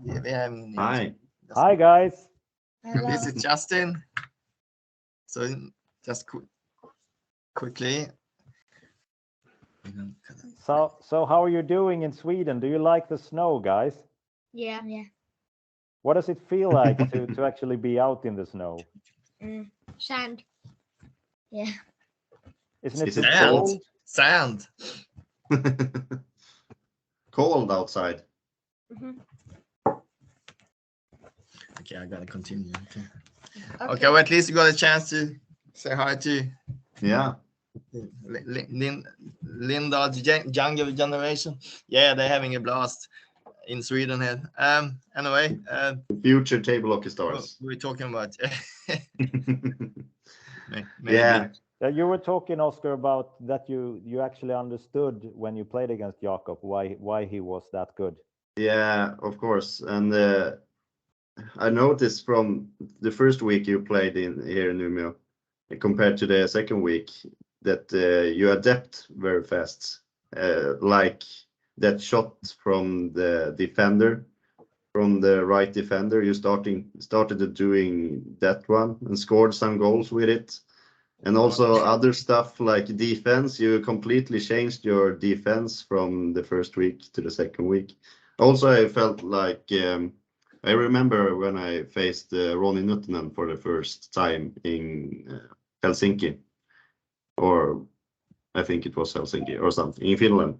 S3: Hi.
S1: Hi, guys.
S7: Hello.
S2: This is Justin. So just quickly.
S1: So how are you doing in Sweden? Do you like the snow, guys?
S7: Yeah.
S1: What does it feel like to actually be out in the snow?
S7: Sand. Yeah.
S1: Isn't it
S3: Is
S1: too
S3: it
S1: cold?
S2: Sand.
S3: Cold outside.
S2: Okay, I gotta continue. Okay, well, at least you got a chance to say hi to Lindahl, the younger generation. Yeah, they're having a blast in Sweden here. Anyway,
S3: Future table hockey stars.
S2: We're talking about. Maybe.
S3: Yeah.
S1: You were talking, Oscar, about that you actually understood when you played against Jakob why he was that good.
S3: Yeah, of course. And I noticed from the first week you played here in Umeå compared to the second week that you adapt very fast. Like that shot from the defender, from the right defender, you started doing that one and scored some goals with it. And also other stuff like defense, you completely changed your defense from the first week to the second week. Also, I felt like I remember when I faced Ronnie Nuttunen for the first time in Helsinki, or I think it was Helsinki or something, in Finland.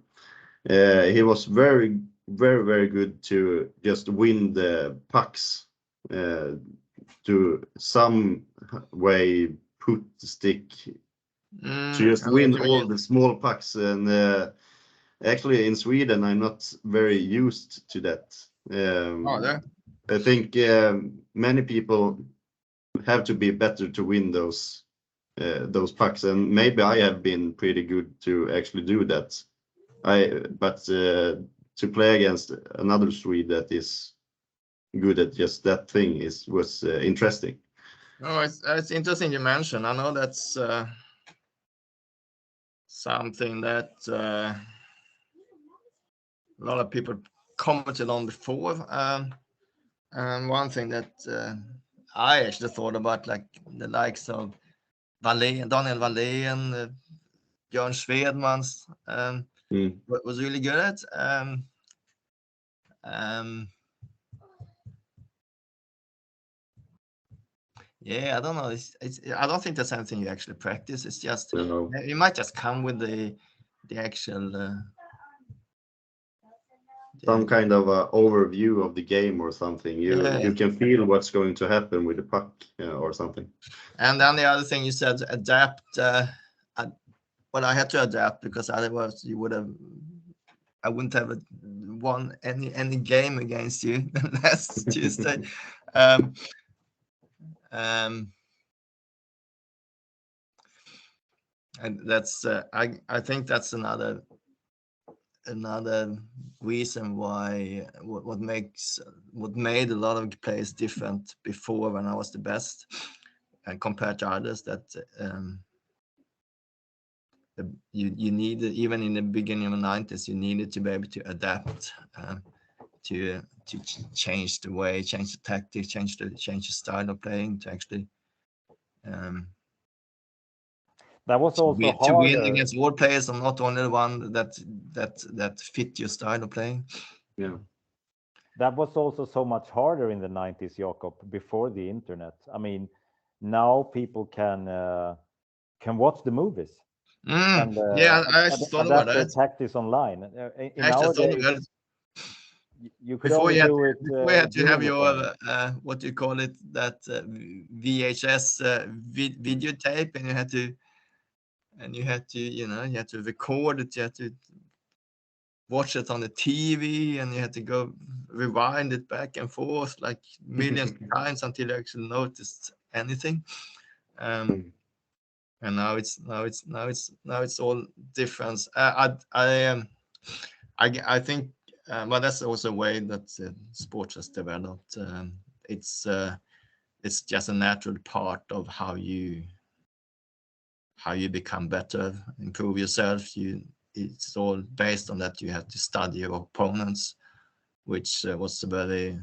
S3: He was very, very, very good to just win the pucks, to some way put the stick to just win all the small pucks. And actually in Sweden, I'm not very used to that. I think many people have to be better to win those pucks, and maybe I have been pretty good to actually do that. But to play against another Swede that is good at just that thing was interesting.
S2: Oh, it's interesting you mentioned. I know that's something that a lot of people commented on before. And one thing that I actually thought about, like the likes of Daniel Wallén, Björn Svedmans, was really good at. Yeah, I don't know. I don't think that's something you actually practice. It's just
S3: You know,
S2: you might just come with the actual
S3: some kind of overview of the game or something.
S2: Yeah.
S3: You can feel what's going to happen with the puck or something.
S2: And then the other thing you said, adapt. Well, I had to adapt because otherwise I wouldn't have won any game against you last Tuesday. And that's I think that's another reason why what made a lot of players different before when I was the best and compared to others, that you needed, even in the beginning of the 90s, you needed to be able to adapt to change the way, change the tactics, change the style of playing to actually
S1: That was also
S2: to win
S1: harder.
S2: against all players and not only the one that fit your style of playing.
S3: Yeah.
S1: That was also so much harder in the 90s, Jakob, before the internet. I mean, now people can watch the movies and
S2: Yeah, I actually thought about
S1: adapt their
S2: that.
S1: tactics online. In
S2: I actually thought
S1: nowadays,
S2: about it.
S1: you could
S2: Before
S1: only
S2: you had,
S1: do it.
S2: before you had to
S1: during
S2: have
S1: the
S2: your
S1: tournament.
S2: what do you call it, that VHS videotape, and you had to you had to record it, you had to watch it on the TV, and you had to go rewind it back and forth like millions of times until you actually noticed anything. And now it's all different. I think, but that's also a way that sports has developed. It's just a natural part of how you become better, improve yourself. It's all based on that you have to study your opponents, which was a very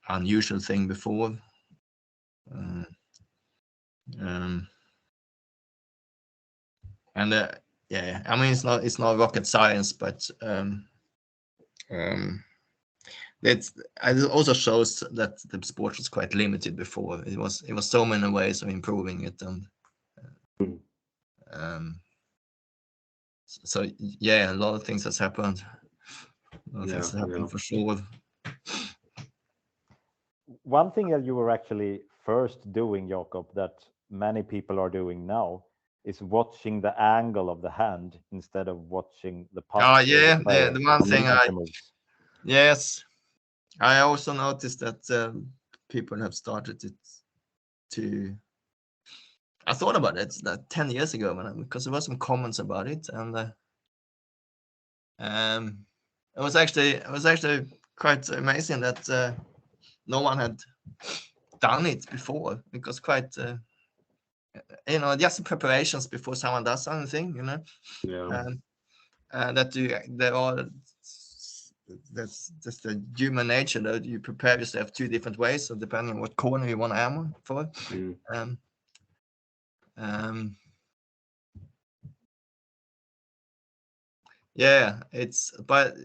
S2: unusual thing before. And yeah, I mean, it's not rocket science, but it also shows that the sport was quite limited before. It was so many ways of improving it, and so yeah, a lot of things has happened. For sure.
S1: One thing that you were actually first doing, Jakob, that many people are doing now, is watching the angle of the hand instead of watching the puck.
S2: Yeah, the one thing yes, I also noticed that people have started to. I thought about it like 10 years ago because there were some comments about it, and it was actually quite amazing that no one had done it before, because quite just preparations before someone does something, that's just the human nature, that you prepare yourself two different ways, so depending on what corner you want to aim for. Yeah, but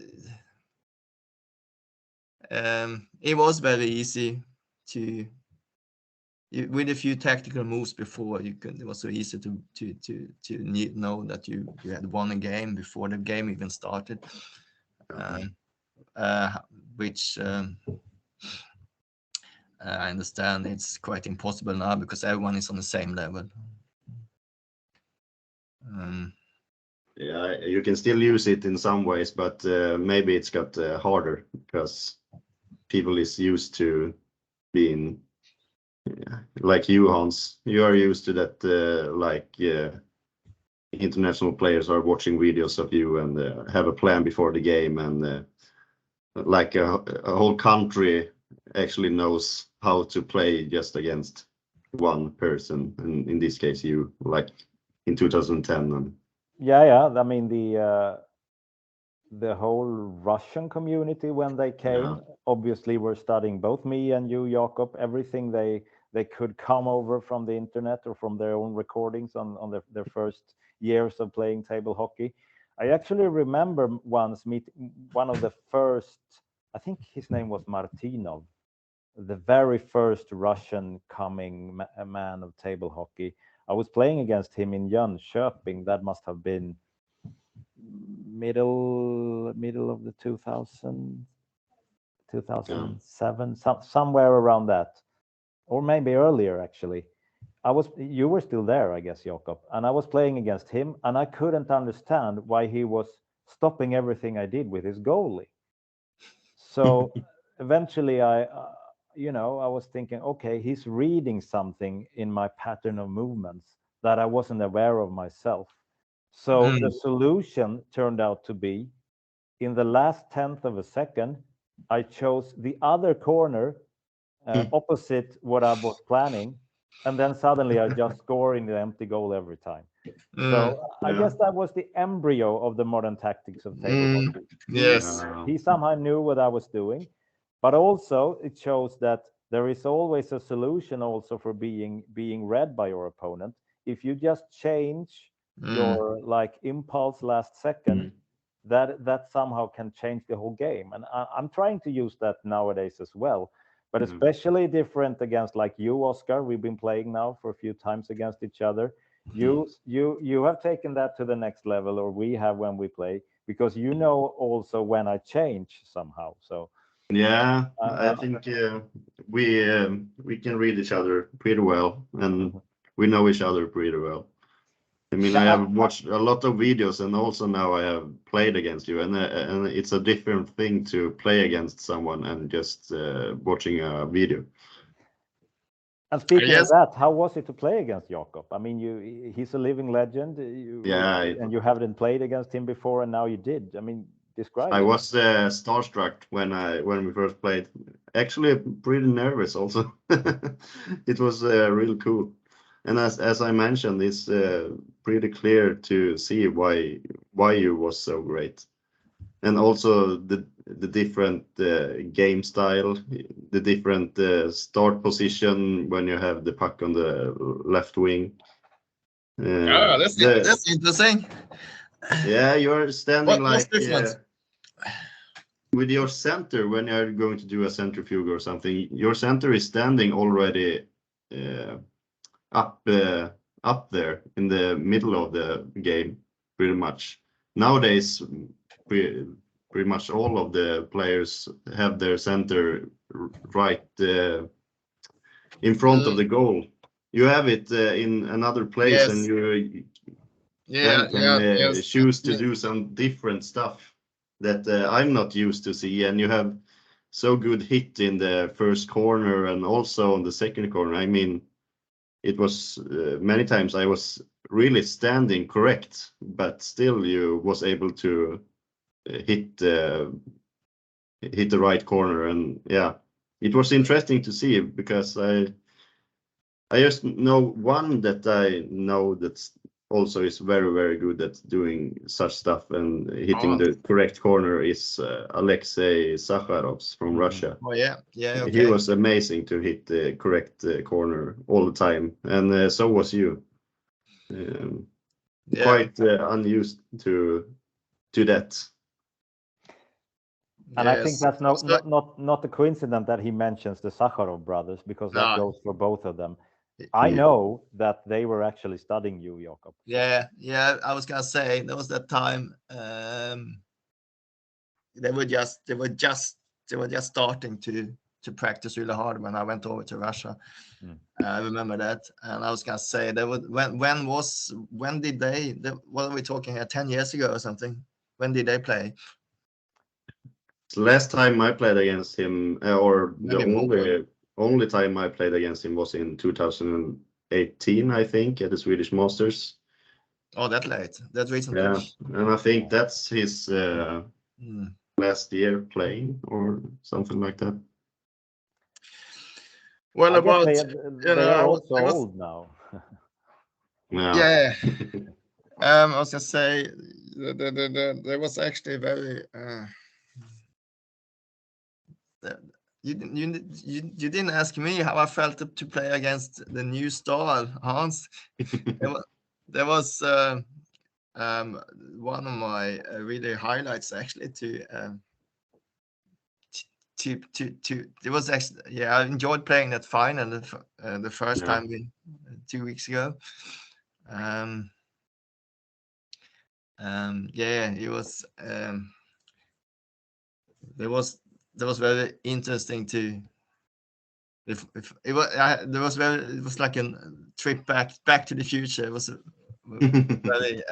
S2: it was very easy to, with a few tactical moves before, it was so easy to know that you had won a game before the game even started, which I understand it's quite impossible now because everyone is on the same level.
S3: Yeah, you can still use it in some ways, but maybe it's got harder because people is used to being like you, Hans. You are used to that, international players are watching videos of you and have a plan before the game, and like a whole country actually knows how to play just against one person, and in this case you, like in 2010. And
S1: yeah, I mean the whole Russian community, when they came, obviously were studying both me and you, Jakob, everything they could come over from the internet or from their own recordings on their first years of playing table hockey. I actually remember once meeting one of the first, I think his name was Martinov, the very first Russian coming man of table hockey. I was playing against him in Jönköping. That must have been middle of the 2007, somewhere around that, or maybe earlier actually. You were still there, I guess, Jakob, and I was playing against him, and I couldn't understand why he was stopping everything I did with his goalie. So eventually I was thinking, okay, he's reading something in my pattern of movements that I wasn't aware of myself. So the solution turned out to be, in the last 10th of a second, I chose the other corner opposite what I was planning. And then suddenly I just score in the empty goal every time. So I guess that was the embryo of the modern tactics of table hockey.
S2: Yes.
S1: He somehow knew what I was doing, but also it shows that there is always a solution also for being read by your opponent. If you just change your like impulse last second, that somehow can change the whole game. And I'm trying to use that nowadays as well. But especially different against like you, Oscar. We've been playing now for a few times against each other. You have taken that to the next level, or we have when we play, because you know also when I change somehow. So
S3: yeah, I think we can read each other pretty well, and we know each other pretty well. I mean, I have watched a lot of videos, and also now I have played against you, and it's a different thing to play against someone and just watching a video.
S1: And speaking of that, how was it to play against Jakob? I mean, he's a living legend. And you haven't played against him before, and now you did. I mean, describe.
S3: I was starstruck when we first played. Actually, pretty nervous also. It was really cool. And as I mentioned, it's pretty clear to see why you was so great, and also the different game style, the different start position when you have the puck on the left wing.
S2: That's interesting.
S3: Yeah, you're standing
S2: What's
S3: like
S2: different?
S3: with your center when you're going to do a centrifuge or something. Your center is standing already up there in the middle of the game, pretty much. Nowadays, pretty much all of the players have their center right in front of the goal. You have it in another place, and you can choose to do some different stuff that I'm not used to see. And you have so good hit in the first corner and also on the second corner. I mean, it was many times I was really standing correct, but still you was able to hit the right corner. And yeah, it was interesting to see, because I just know one that I know that's also is very, very good at doing such stuff and hitting the correct corner is Alexei Sakharovs from Russia.
S2: Oh yeah, okay.
S3: He was amazing to hit the correct corner all the time, and so was you. Quite unused to that.
S1: And I think that's not a coincidence that he mentions the Sakharov brothers, because that goes for both of them. I know that they were actually studying you, Jakob.
S2: Yeah. I was gonna say there was that time they were just starting to practice really hard when I went over to Russia. I remember that, and I was gonna say they would. When did they? What are we talking here? 10 years ago or something? When did they play?
S3: The last time I played against him, or the only time I played against him was in 2018, I think, at the Swedish Masters.
S2: Oh, that late? That recently?
S3: Yeah, and I think that's his last year playing or something like that.
S2: Well, about
S1: they are also old now.
S2: Yeah. I was gonna say there was actually very. You didn't ask me how I felt to play against the new star, Hans. There was one of my really highlights actually it was actually, I enjoyed playing that final the first time 2 weeks ago. It was that was very interesting to. If it was it was like a trip back to the future. It was very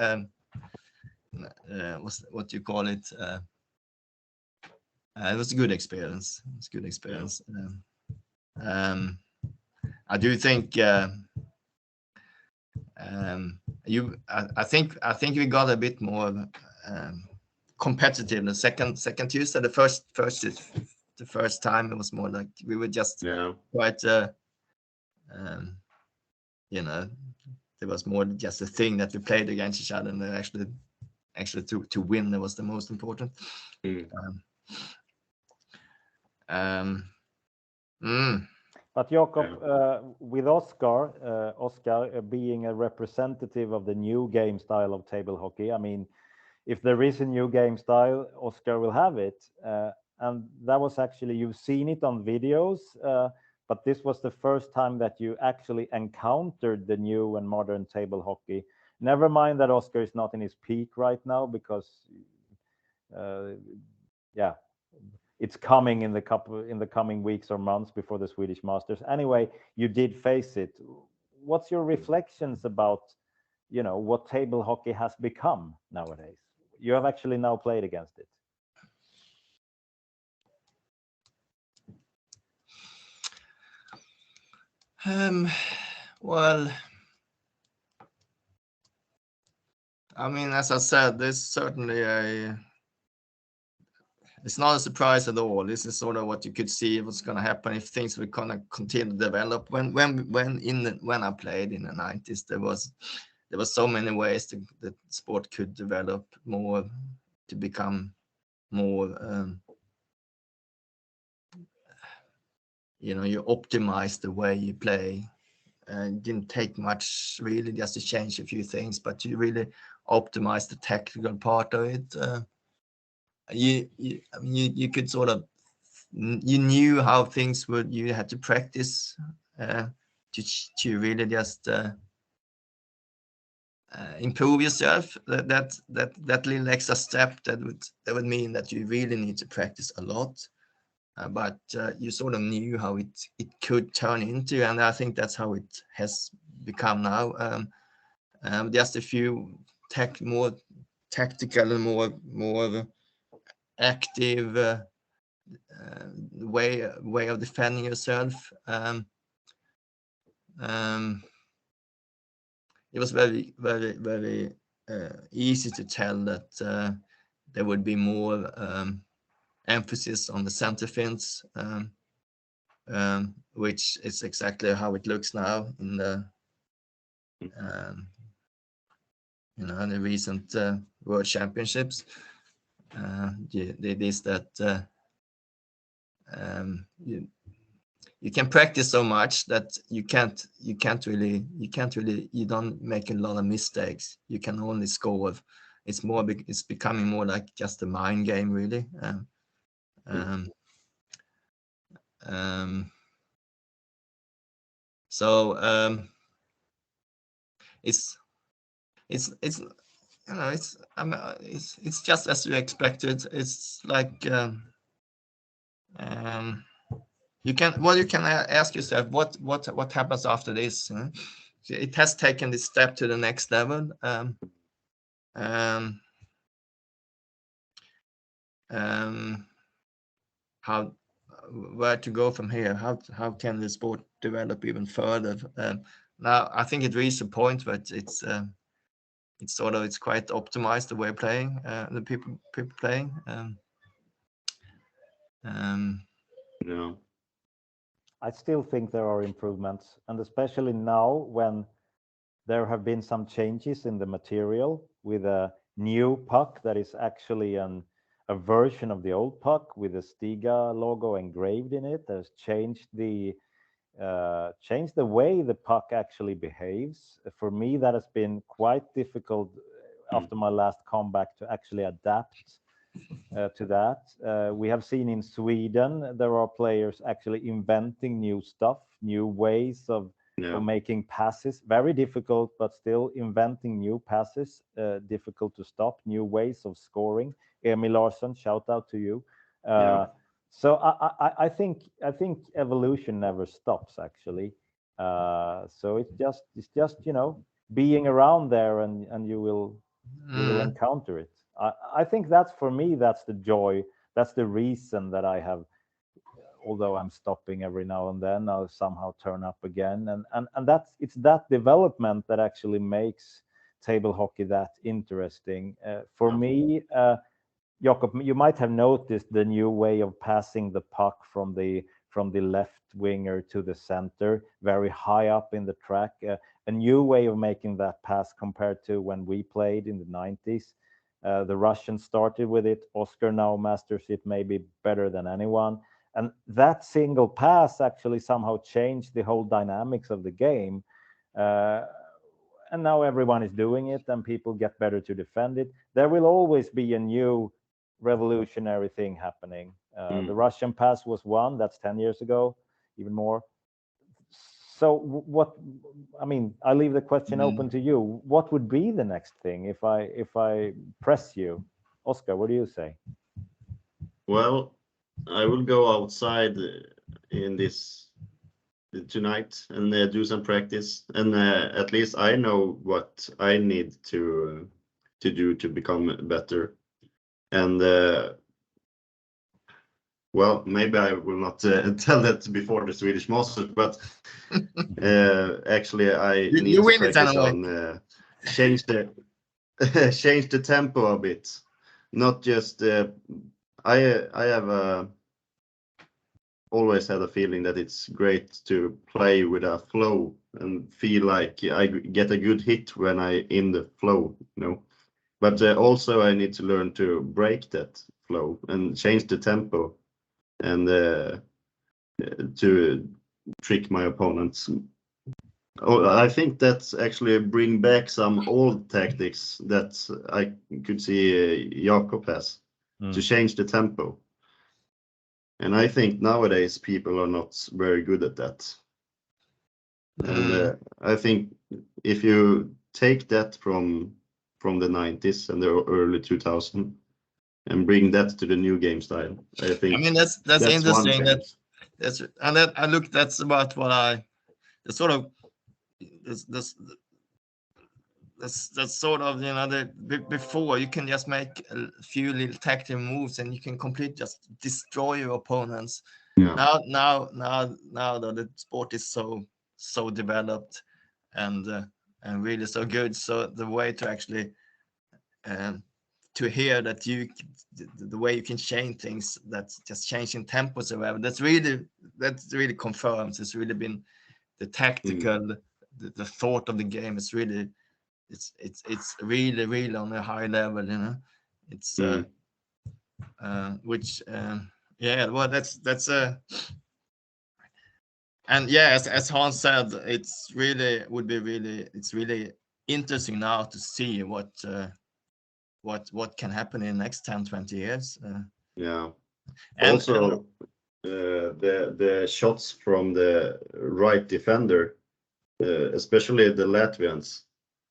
S2: what you call it. It was a good experience. I do think I think we got a bit more competitive the second Tuesday. The first time it was more like we were just quite there was more just a thing that we played against each other, and actually to win that was the most important.
S1: But Jakob, with Oscar being a representative of the new game style of table hockey, I mean, if there is a new game style, Oscar will have it. And that was actually, you've seen it on videos, but this was the first time that you actually encountered the new and modern table hockey. Never mind that Oscar is not in his peak right now, because it's coming in the coming weeks or months before the Swedish Masters. Anyway, you did face it. What's your reflections about, what table hockey has become nowadays? You have actually now played against it.
S2: Well, I mean, as I said, there's certainly it's not a surprise at all. This is sort of what you could see what's going to happen if things were going to continue to develop. When I played in the 90s, there was so many ways that sport could develop more to become more. You optimize the way you play. It didn't take much really, just to change a few things, but you really optimize the technical part of it. You could sort of, you knew how things would. You had to practice to really just improve yourself. That little extra step that would mean that you really need to practice a lot. But you sort of knew how it could turn into, and I think that's how it has become now. Just a few more tactical and more active way of defending yourself. It was very, very, very easy to tell that there would be more emphasis on the center fins, which is exactly how it looks now in the the recent World Championships. It is that you can practice so much that you don't make a lot of mistakes. You can only score. It's becoming more like just a mind game, really. It's just as you expected. It's like you can ask yourself what happens after this. It has taken this step to the next level. Where to go from here? How can the sport develop even further? Now I think it reached a point where it's quite optimized the way of playing, the people playing.
S1: I still think there are improvements, and especially now when there have been some changes in the material with a new puck that is actually a version of the old puck with the Stiga logo engraved in it. There's changed the way the puck actually behaves. For me, that has been quite difficult after my last comeback to actually adapt to that. We have seen in Sweden there are players actually inventing new stuff, new ways of making passes. Very difficult, but still inventing new passes. Difficult to stop. New ways of scoring. Emil Larsson, shout out to you. So I think evolution never stops actually. So it's just being around there, and you will encounter it. I think that's, for me, that's the joy. That's the reason that I have, although I'm stopping every now and then, I'll somehow turn up again, and it's that development that actually makes table hockey that interesting. For me, Jakob, you might have noticed the new way of passing the puck from the left winger to the center, very high up in the track. A new way of making that pass compared to when we played in the 90s. The Russians started with it. Oscar now masters it maybe better than anyone. And that single pass actually somehow changed the whole dynamics of the game. And now everyone is doing it, and people get better to defend it. There will always be a new revolutionary thing happening. The Russian pass was one. That's 10 years ago, even more. So what, I mean, I leave the question open to you. What would be the next thing if I press you? Oscar, what do you say?
S3: Well, I will go outside in this tonight and do some practice, and at least I know what I need to do to become better. And well, maybe I will not tell that before the Swedish Masters, but actually I need to practice on change the tempo a bit. Not just I have always had a feeling that it's great to play with a flow and feel like I get a good hit when I in the flow, But also I need to learn to break that flow and change the tempo, and to trick my opponents. I think that's actually bring back some old tactics that I could see Jakob has to change the tempo. And I think nowadays people are not very good at that. And I think if you take that from the 90s and the early 2000s and bring that to the new game style, I think.
S2: I mean, that's interesting. That's about what I sort of before you can just make a few little tactical moves and you can completely just destroy your opponents. Now that the sport is so developed and really so good, so the way to actually to hear that the way you can change things, that's just changing tempos or whatever, that really confirms it's really been the tactical, the thought of the game is really it's really on a high level, it's which well that's and yeah, as Hans said, it's really interesting now to see what can happen in the next 10-20 years.
S3: Also the shots from the right defender, especially the Latvians,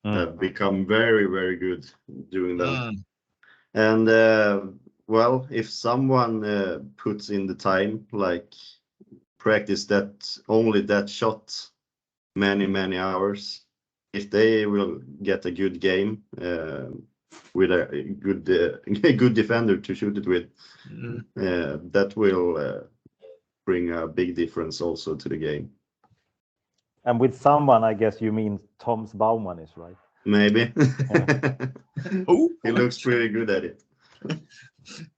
S3: have become very, very good doing that. And well, if someone puts in the time, like practice only that shot many hours, if they will get a good game with a good defender to shoot it with, that will bring a big difference also to the game.
S1: And with someone, I guess you mean Toms Baumann is right.
S3: Maybe. He looks pretty good at it.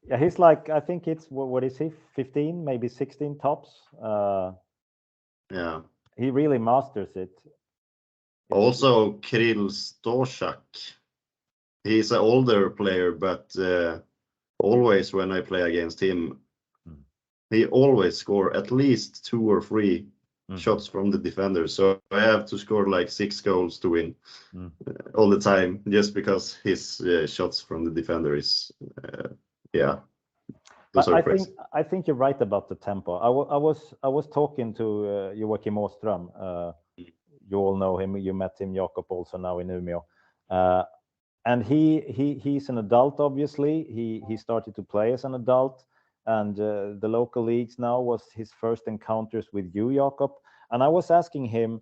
S1: Yeah, he's like, I think it's, what is he, 15, maybe 16 tops?
S3: Yeah.
S1: He really masters it.
S3: Also, Kirill Stoshak. He's an older player, but always when I play against him, he always score at least 2 or 3 shots from the defender. So I have to score like 6 goals to win all the time, just because his shots from the defender is yeah, those
S1: But
S3: are crazy.
S1: I think you're right about the tempo. I was talking to Joakim Åström. You all know him. You met him, Jakob, also now in Umeå. And he's an adult. Obviously, he started to play as an adult, and the local leagues now was his first encounters with you, Jakob. And I was asking him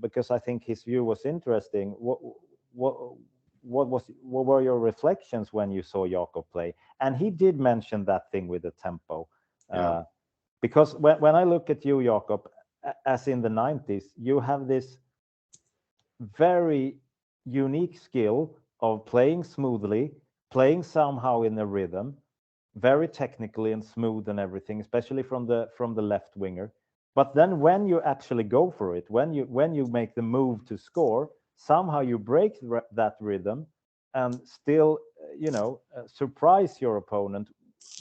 S1: because I think his view was interesting. What were your reflections when you saw Jakob play? And he did mention that thing with the tempo, because when I look at you, Jakob, as in the 90s, you have this very unique skill of playing smoothly, playing somehow in a rhythm, very technically and smooth and everything, especially from the left winger. But then when you actually go for it, when you make the move to score, somehow you break that rhythm and still, surprise your opponent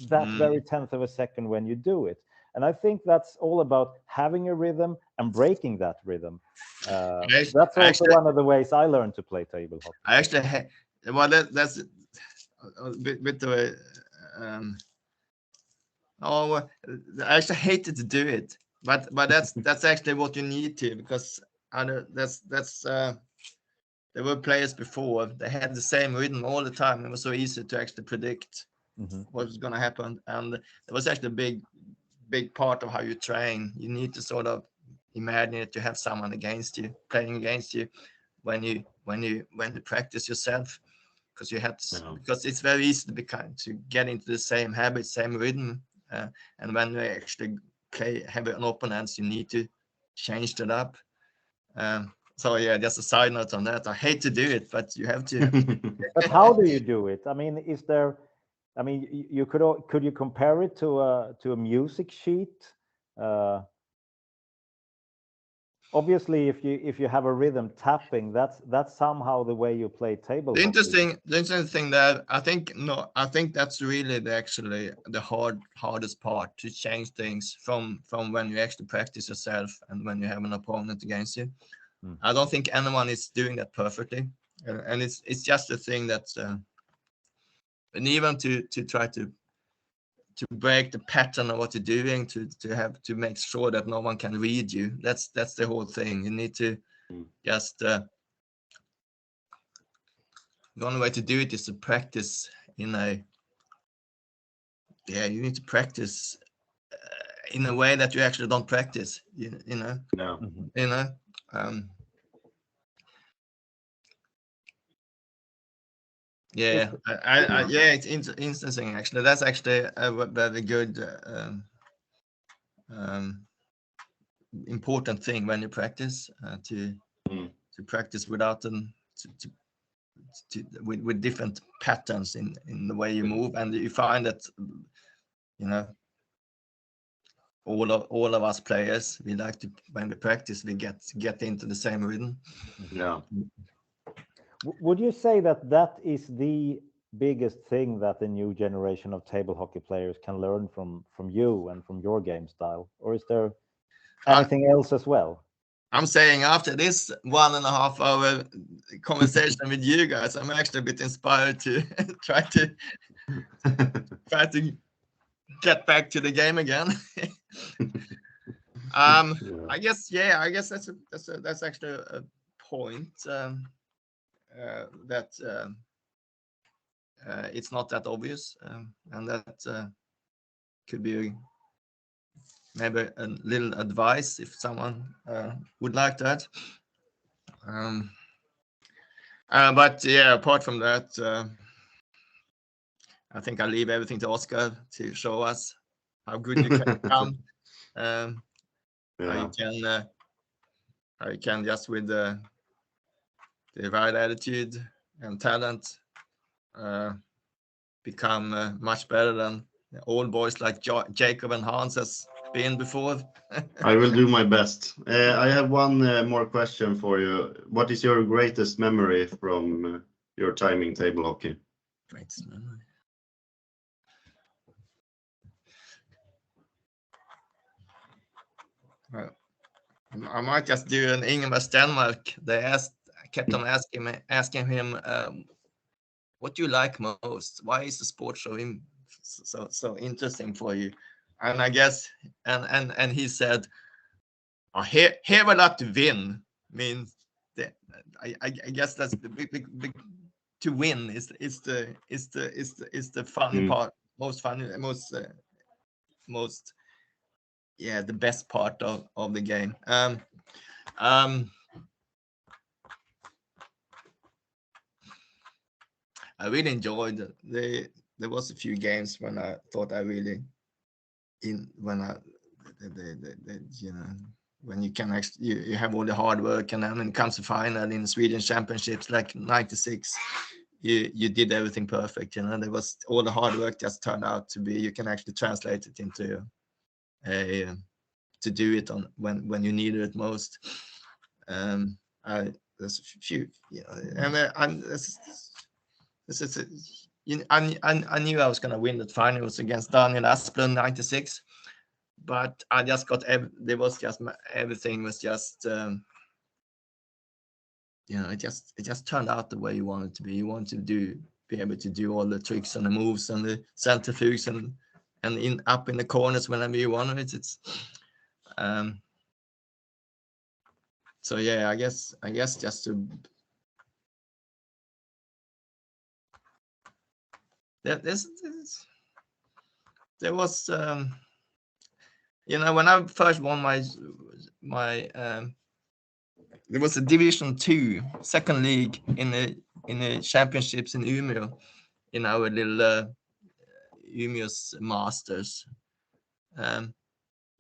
S1: that very 10th of a second when you do it. And I think that's all about having a rhythm and breaking that rhythm. That's also one of the ways I learned to play table hockey.
S2: I actually, that's a bit of a. I actually hated to do it, but that's actually what you need to, because there were players before, they had the same rhythm all the time. It was so easy to actually predict what was going to happen, and it was actually a big part of how you train. You need to sort of imagine that you have someone against you, playing against you, when you practice yourself, because you have to, because it's very easy to get into the same habit, same rhythm, and when you actually have an opponent, you need to change that up. So yeah, just a side note on that. I hate to do it, but you have to.
S1: But how do you do it? I mean, you could you compare it to a music sheet? Obviously, if you have a rhythm tapping, that's somehow the way you play table hockey.
S2: The interesting thing that I think that's really the hardest part, to change things from when you actually practice yourself and when you have an opponent against you. I don't think anyone is doing that perfectly, and it's just a thing that, and even to try to break the pattern of what you're doing, to make sure that no one can read you. That's the whole thing. You need to just the only way to do it is to practice you need to practice in a way that you actually don't practice, it's interesting actually. That's actually a very good important thing when you practice, to practice without them, with different patterns in the way you move, and you find that all of us players, we like to, when we practice, we get into the same rhythm.
S1: Would you say that is the biggest thing that the new generation of table hockey players can learn from you and from your game style, or is there anything else as well?
S2: I'm saying, after this 1.5 hour conversation with you guys, I'm actually a bit inspired to try to get back to the game again. I guess that's actually a point, that it's not that obvious, and that could be maybe a little advice if someone would like that. But yeah, apart from that, I think I'll leave everything to Oscar to show us how good you can become. How you can just with the right attitude and talent become much better than old boys like Jacob and Hans has been before.
S3: I will do my best. I have one more question for you. What is your greatest memory from your time in table hockey?
S2: Greatest memory. I might just do an Ingemar Stenmark. They kept on asking him what do you like most? Why is the sport so interesting for you? And I guess and he said, oh, here we like to win. Means that I guess that's the big to win is the fun part, most fun, most the best part of the game. I really enjoyed there was a few games when I thought I really when you can actually you have all the hard work, and then when it comes to final in the Swedish Championships like 96, you did everything perfect. There was all the hard work just turned out to be, you can actually translate it into to do it on when you need it most. There's a few, I knew I was going to win that final. It was against Daniel Asplund 96, but I just got there was just everything was just it just turned out the way you wanted to be. You want to be able to do all the tricks and the moves and the centrifuges and up in the corners whenever you want it. It's so yeah, I guess just to there was when I first won my there was a Division 2 second league in the championships in Umeå, in our little Umeå's Masters.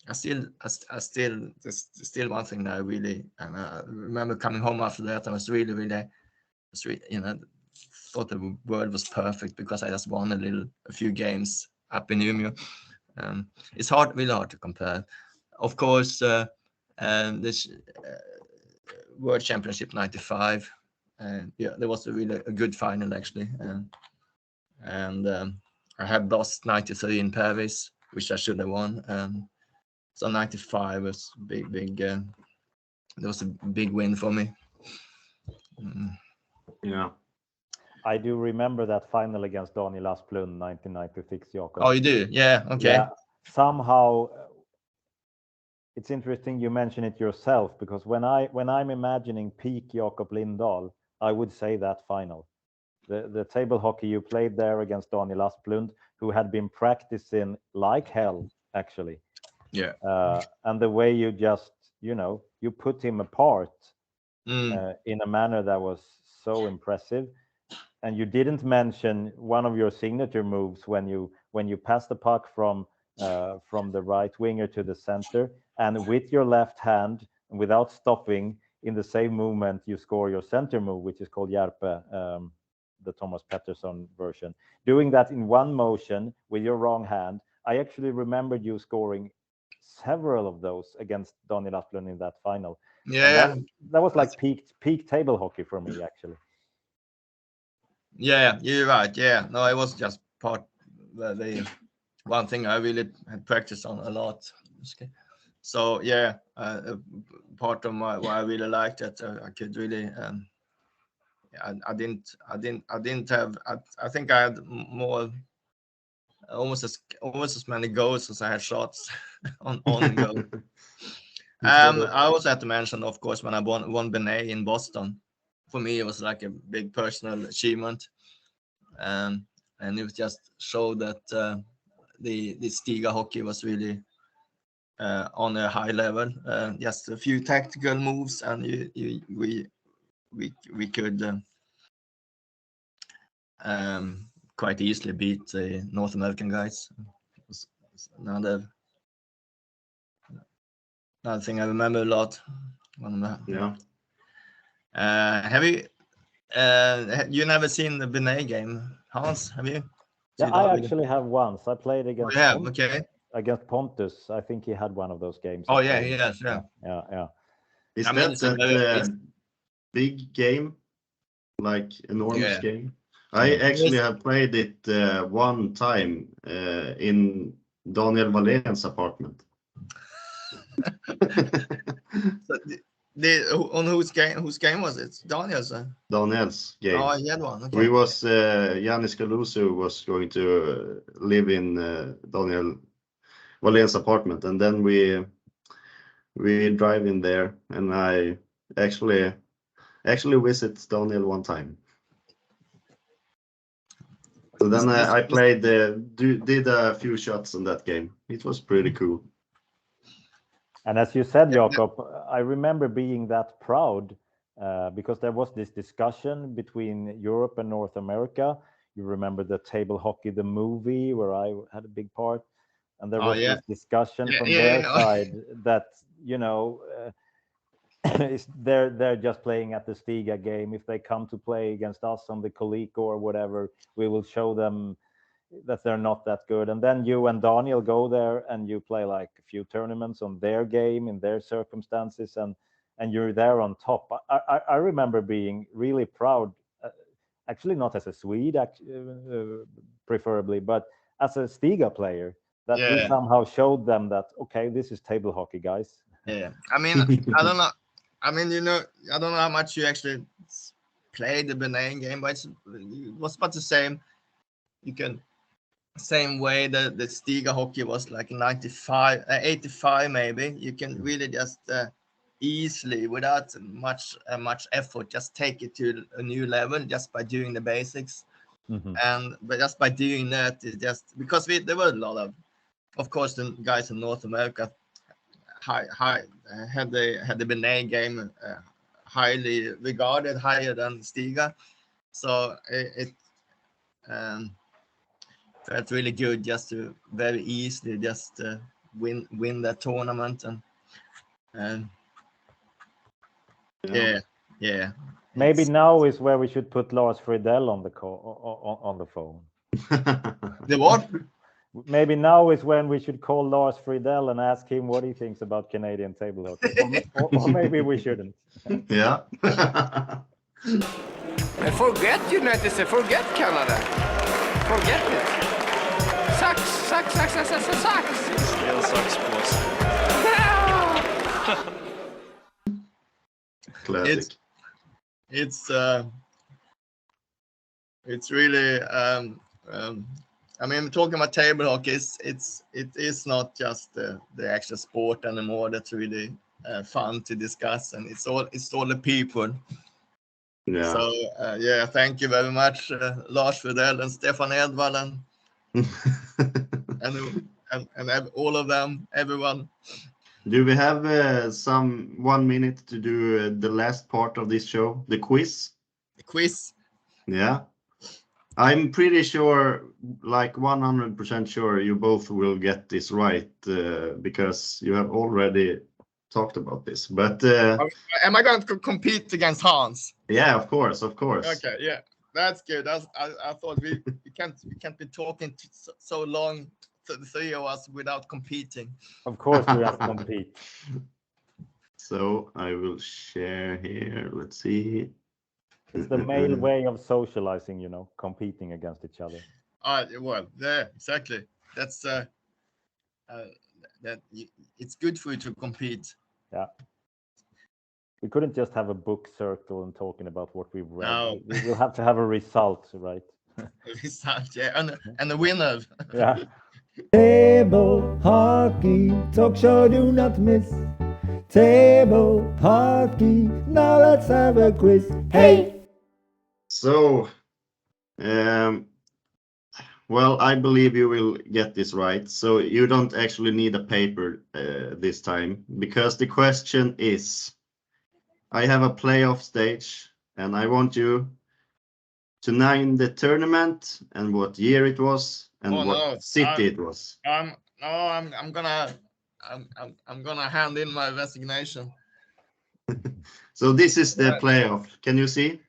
S2: There's still one thing that I really, and I remember coming home after that, I was really thought the world was perfect because I just won a few games up in Umeå. It's really hard to compare. Of course, this World Championship 95, there was a good final actually, and I had lost 93 in Paris, which I should have won. So 95 was big. That was a big win for me.
S3: Yeah.
S1: I do remember that final against Daniel Asplund, 1996, Jakob.
S2: Oh, you do? Yeah. Okay.
S1: Yeah. Somehow, it's interesting you mention it yourself, because when I'm imagining peak Jakob Lindahl, I would say that final. The table hockey you played there against Daniel Asplund, who had been practicing like hell, actually.
S2: Yeah.
S1: And the way you just, you put him apart in a manner that was so impressive. And you didn't mention one of your signature moves when you pass the puck from the right winger to the center, and with your left hand, without stopping, in the same movement, you score your center move, which is called Järpe, the Thomas Pettersson version. Doing that in one motion with your wrong hand. I actually remembered you scoring several of those against Daniel Asplund in that final.
S2: Yeah.
S1: That was like peak table hockey for me, actually.
S2: Yeah, you're right. Yeah, no, it was just part the one thing I really had practiced on a lot. Okay. So yeah, part of why I really liked it, I could really. I didn't have. I think I had more, almost as many goals as I had shots on goal. I also had to mention, of course, when I won Benet in Boston. For me, it was like a big personal achievement, and it was just showed that the Stiga hockey was really on a high level. Just a few tactical moves, and we could quite easily beat the North American guys. It was another thing I remember a lot.
S3: Yeah.
S2: Have you never seen the Benet game, Hans? Have you?
S1: Yeah, I actually have once. I played against
S2: against
S1: Pontus. I think he had one of those games.
S2: Oh yeah, yes, yeah.
S3: Is that big game, like enormous game? I actually have played it one time in Daniel Wallén's apartment.
S2: On whose game was it? Daniel's.
S3: Daniel's game.
S2: Oh, he had one. Okay.
S3: We was Yannis Kalusu was going to live in Daniel Wallén's apartment, and then we drive in there, and I actually visit Daniel one time. So then I played did a few shots in that game. It was pretty cool.
S1: And as you said, Jakob, I remember being that proud because there was this discussion between Europe and North America. You remember the table hockey, the movie, where I had a big part, and there was this discussion from their side that they're just playing at the Stiga game. If they come to play against us on the Coleco or whatever, we will show them that they're not that good. And then you and Daniel go there and you play like a few tournaments on their game in their circumstances, and you're there on top. I remember being really proud, actually not as a Swede, preferably, but as a Stiga player, that we somehow showed them that, okay, this is table hockey, guys.
S2: Yeah, I mean, I don't know. I mean, I don't know how much you actually played the Benin game, but it was about the same. Same way that the Stiga hockey was like 95, 85 maybe. You can really just easily, without much effort, just take it to a new level just by doing the basics. But just by doing that, it just because there were a lot of course, the guys in North America had the Benin game highly regarded, higher than Stiga, so it felt really good just to very easily just win that tournament, and yeah.
S1: Maybe now is where we should put Lars Friedel on the call on the phone.
S2: The what?
S1: Maybe now is when we should call Lars Friedel and ask him what he thinks about Canadian table hockey. or maybe we shouldn't.
S3: Yeah.
S8: Forget United States, forget Canada. Forget it. Sucks.
S6: Still sucks, boys.
S3: Classic.
S2: It's really I mean, talking about table hockey, it is not just the actual sport anymore. That's really fun to discuss, and it's all the people.
S3: Yeah.
S2: So thank you very much, Lars Friedel and Stefan Edvall and all of them, everyone.
S3: Do we have 1 minute to do the last part of this show, the quiz?
S2: The quiz.
S3: Yeah. I'm pretty sure, like 100% sure, you both will get this right because you have already talked about this. But
S2: am I going to compete against Hans?
S3: Yeah, of course.
S2: Okay, yeah, that's good. I thought we can't be talking so long, the three of us, without competing.
S1: Of course, we have to compete.
S3: So I will share here. Let's see.
S1: It's the male way of socializing, competing against each other.
S2: Well, yeah, exactly. That's that. It's good for you to compete.
S1: Yeah. We couldn't just have a book circle and talking about what we've read.
S2: No.
S1: We will have to have a result, right?
S2: Result, yeah, and the winner.
S1: Yeah.
S9: Table hockey talk show, do not miss. Table hockey, now let's have a quiz. Hey!
S3: So, well, I believe you will get this right. So you don't actually need a paper this time, because the question is, I have a playoff stage and I want you to name the tournament and what year it was and what city it was.
S2: I'm gonna hand in my resignation.
S3: So this is the playoff. Can you see?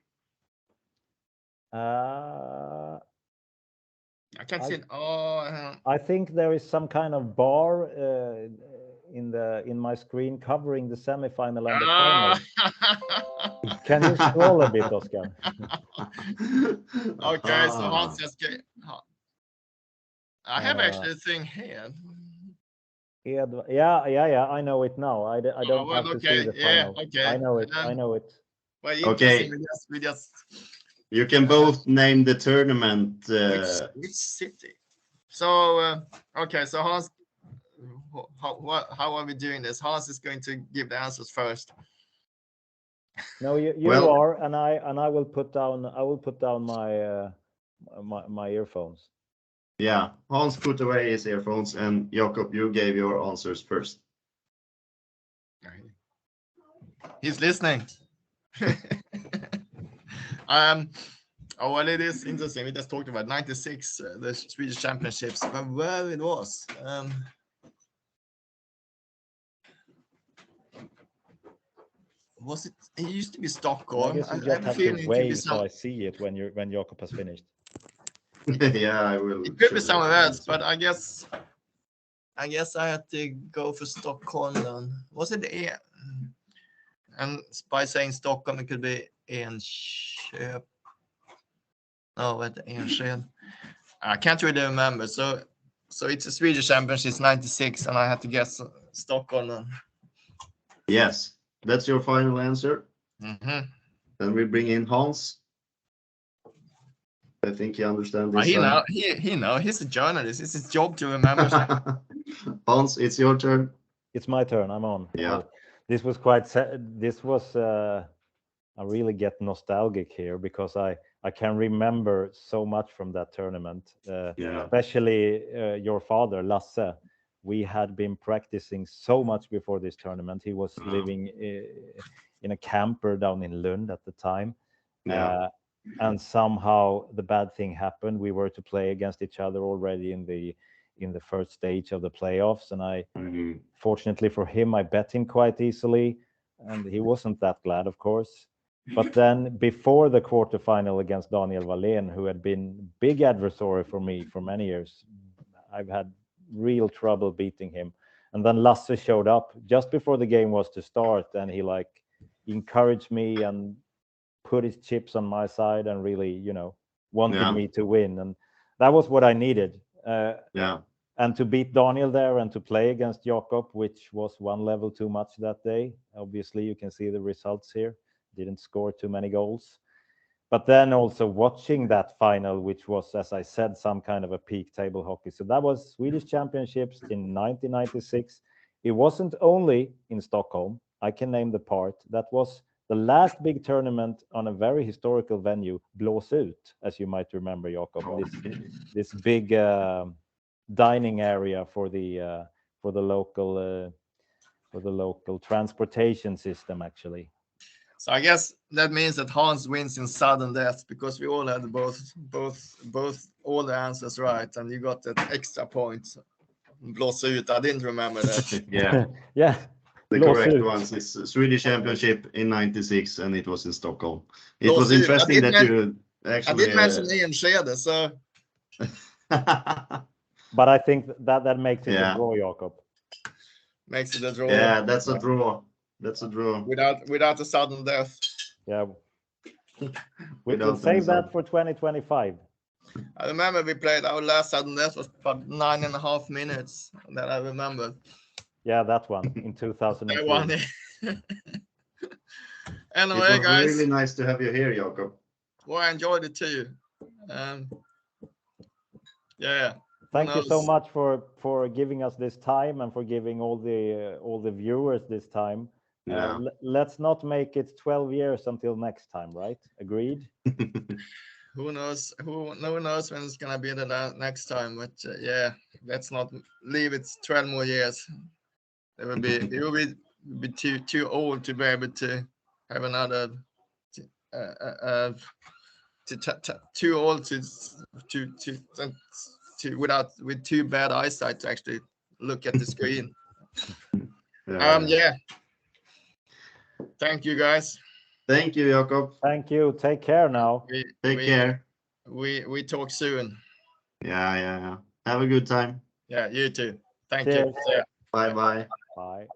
S2: I can't see.
S1: I think there is some kind of bar in my screen covering the semifinal and the final. Can you scroll a bit, Oscar?
S2: Okay, so Hans just I have actually a thing here.
S1: Yeah. I know it now. I don't
S2: well,
S1: have to
S2: okay,
S1: see the
S2: yeah,
S1: final.
S2: okay.
S1: I know it. I know it.
S2: Well,
S3: Okay.
S2: we just
S3: You can both name the tournament.
S2: which city. So okay, so Hans, how are we doing this? Hans is going to give the answers first.
S1: No, you
S3: Well-
S1: are, and I will put down my my earphones.
S3: Yeah, Hans put away his earphones, and Jakob, you gave your answers first.
S2: He's listening. Oh, well, it is interesting. We just talked about 96, the Swedish Championships, but where it was. Was it? It used to be
S1: I
S2: Stockholm.
S1: guess you
S2: I
S1: just
S2: have a
S1: have
S2: feeling
S1: to
S2: it could be
S1: wave so
S2: some.
S1: I see it when Jakob has finished.
S3: Yeah, I will.
S2: It could be
S3: show
S2: somewhere
S3: the
S2: else,
S3: answer.
S2: but I guess I had to go for Stockholm then. Was it and by saying Stockholm, it could be Enköp. No, wait, Enskede. I can't really remember. So it's a Swedish Championship, it's 96, and I had to guess Stockholm then.
S3: Yes, that's your final answer.
S2: Mm-hmm.
S3: Then we bring in Hans. I think he understands this.
S2: He know. He's a journalist. It's his job to remember.
S3: Hans, it's your turn.
S1: It's my turn. I'm on.
S3: Yeah.
S1: This was quite. This was. I really get nostalgic here because I can remember so much from that tournament.
S3: Yeah.
S1: Especially your father, Lasse. We had been practicing so much before this tournament. He was living in a camper down in Lund at the time.
S3: Yeah.
S1: And somehow the bad thing happened. We were to play against each other already in the first stage of the playoffs, and
S3: Mhm.
S1: fortunately for him, I bet him quite easily, and he wasn't that glad, of course. But then before the quarterfinal against Daniel Wallén, who had been big adversary for me for many years, I've had real trouble beating him. And then Lasse showed up just before the game was to start, and he encouraged me and put his chips on my side and really, wanted me to win. And that was what I needed.
S3: Yeah.
S1: And to beat Daniel there and to play against Jakob, which was one level too much that day. Obviously, you can see the results here. Didn't score too many goals. But then also watching that final, which was, as I said, some kind of a peak table hockey. So that was Swedish Championships in 1996. It wasn't only in Stockholm. I can name the part. That was the last big tournament on a very historical venue, Blåsut, as you might remember, Jakob. This big dining area for the local transportation system, actually.
S2: So I guess that means that Hans wins in sudden death because we all had both all the answers right, and you got that extra point. Blåsut, I didn't remember that.
S3: Yeah.
S1: Yeah.
S3: The correct ones is Swedish Championship in 96, and it was in Stockholm. It was interesting that you actually.
S2: I did mention Enskede, so.
S1: But I think that makes it a draw, Jakob.
S2: Makes it a draw.
S3: Yeah, that's a draw. That's a draw.
S2: Without a sudden death.
S1: Yeah. We'll save that for 2025.
S2: I remember we played our last sudden death was about 9.5 minutes that I remember.
S1: Yeah, that one in 2003.
S2: That one. Anyway,
S3: it was
S2: guys.
S3: really nice to have you here, Jakob.
S2: Well, I enjoyed it too. Yeah.
S1: Thank you so much for giving us this time and for giving all the viewers this time.
S3: Yeah.
S1: Let's not make it 12 years until next time, right? Agreed?
S2: Who knows? Who knows when it's gonna be the next time? But yeah, let's not leave it 12 more years. It will be too old to be able to have another. Too old to with too bad eyesight to actually look at the screen. Yeah. Thank you, guys.
S3: Thank you, Jakob.
S1: Thank you. Take care now.
S3: Take care.
S2: We talk soon.
S3: Yeah. Have a good time.
S2: Yeah, you too. Thank
S1: Cheers.
S2: you.
S3: Bye.
S1: Bye.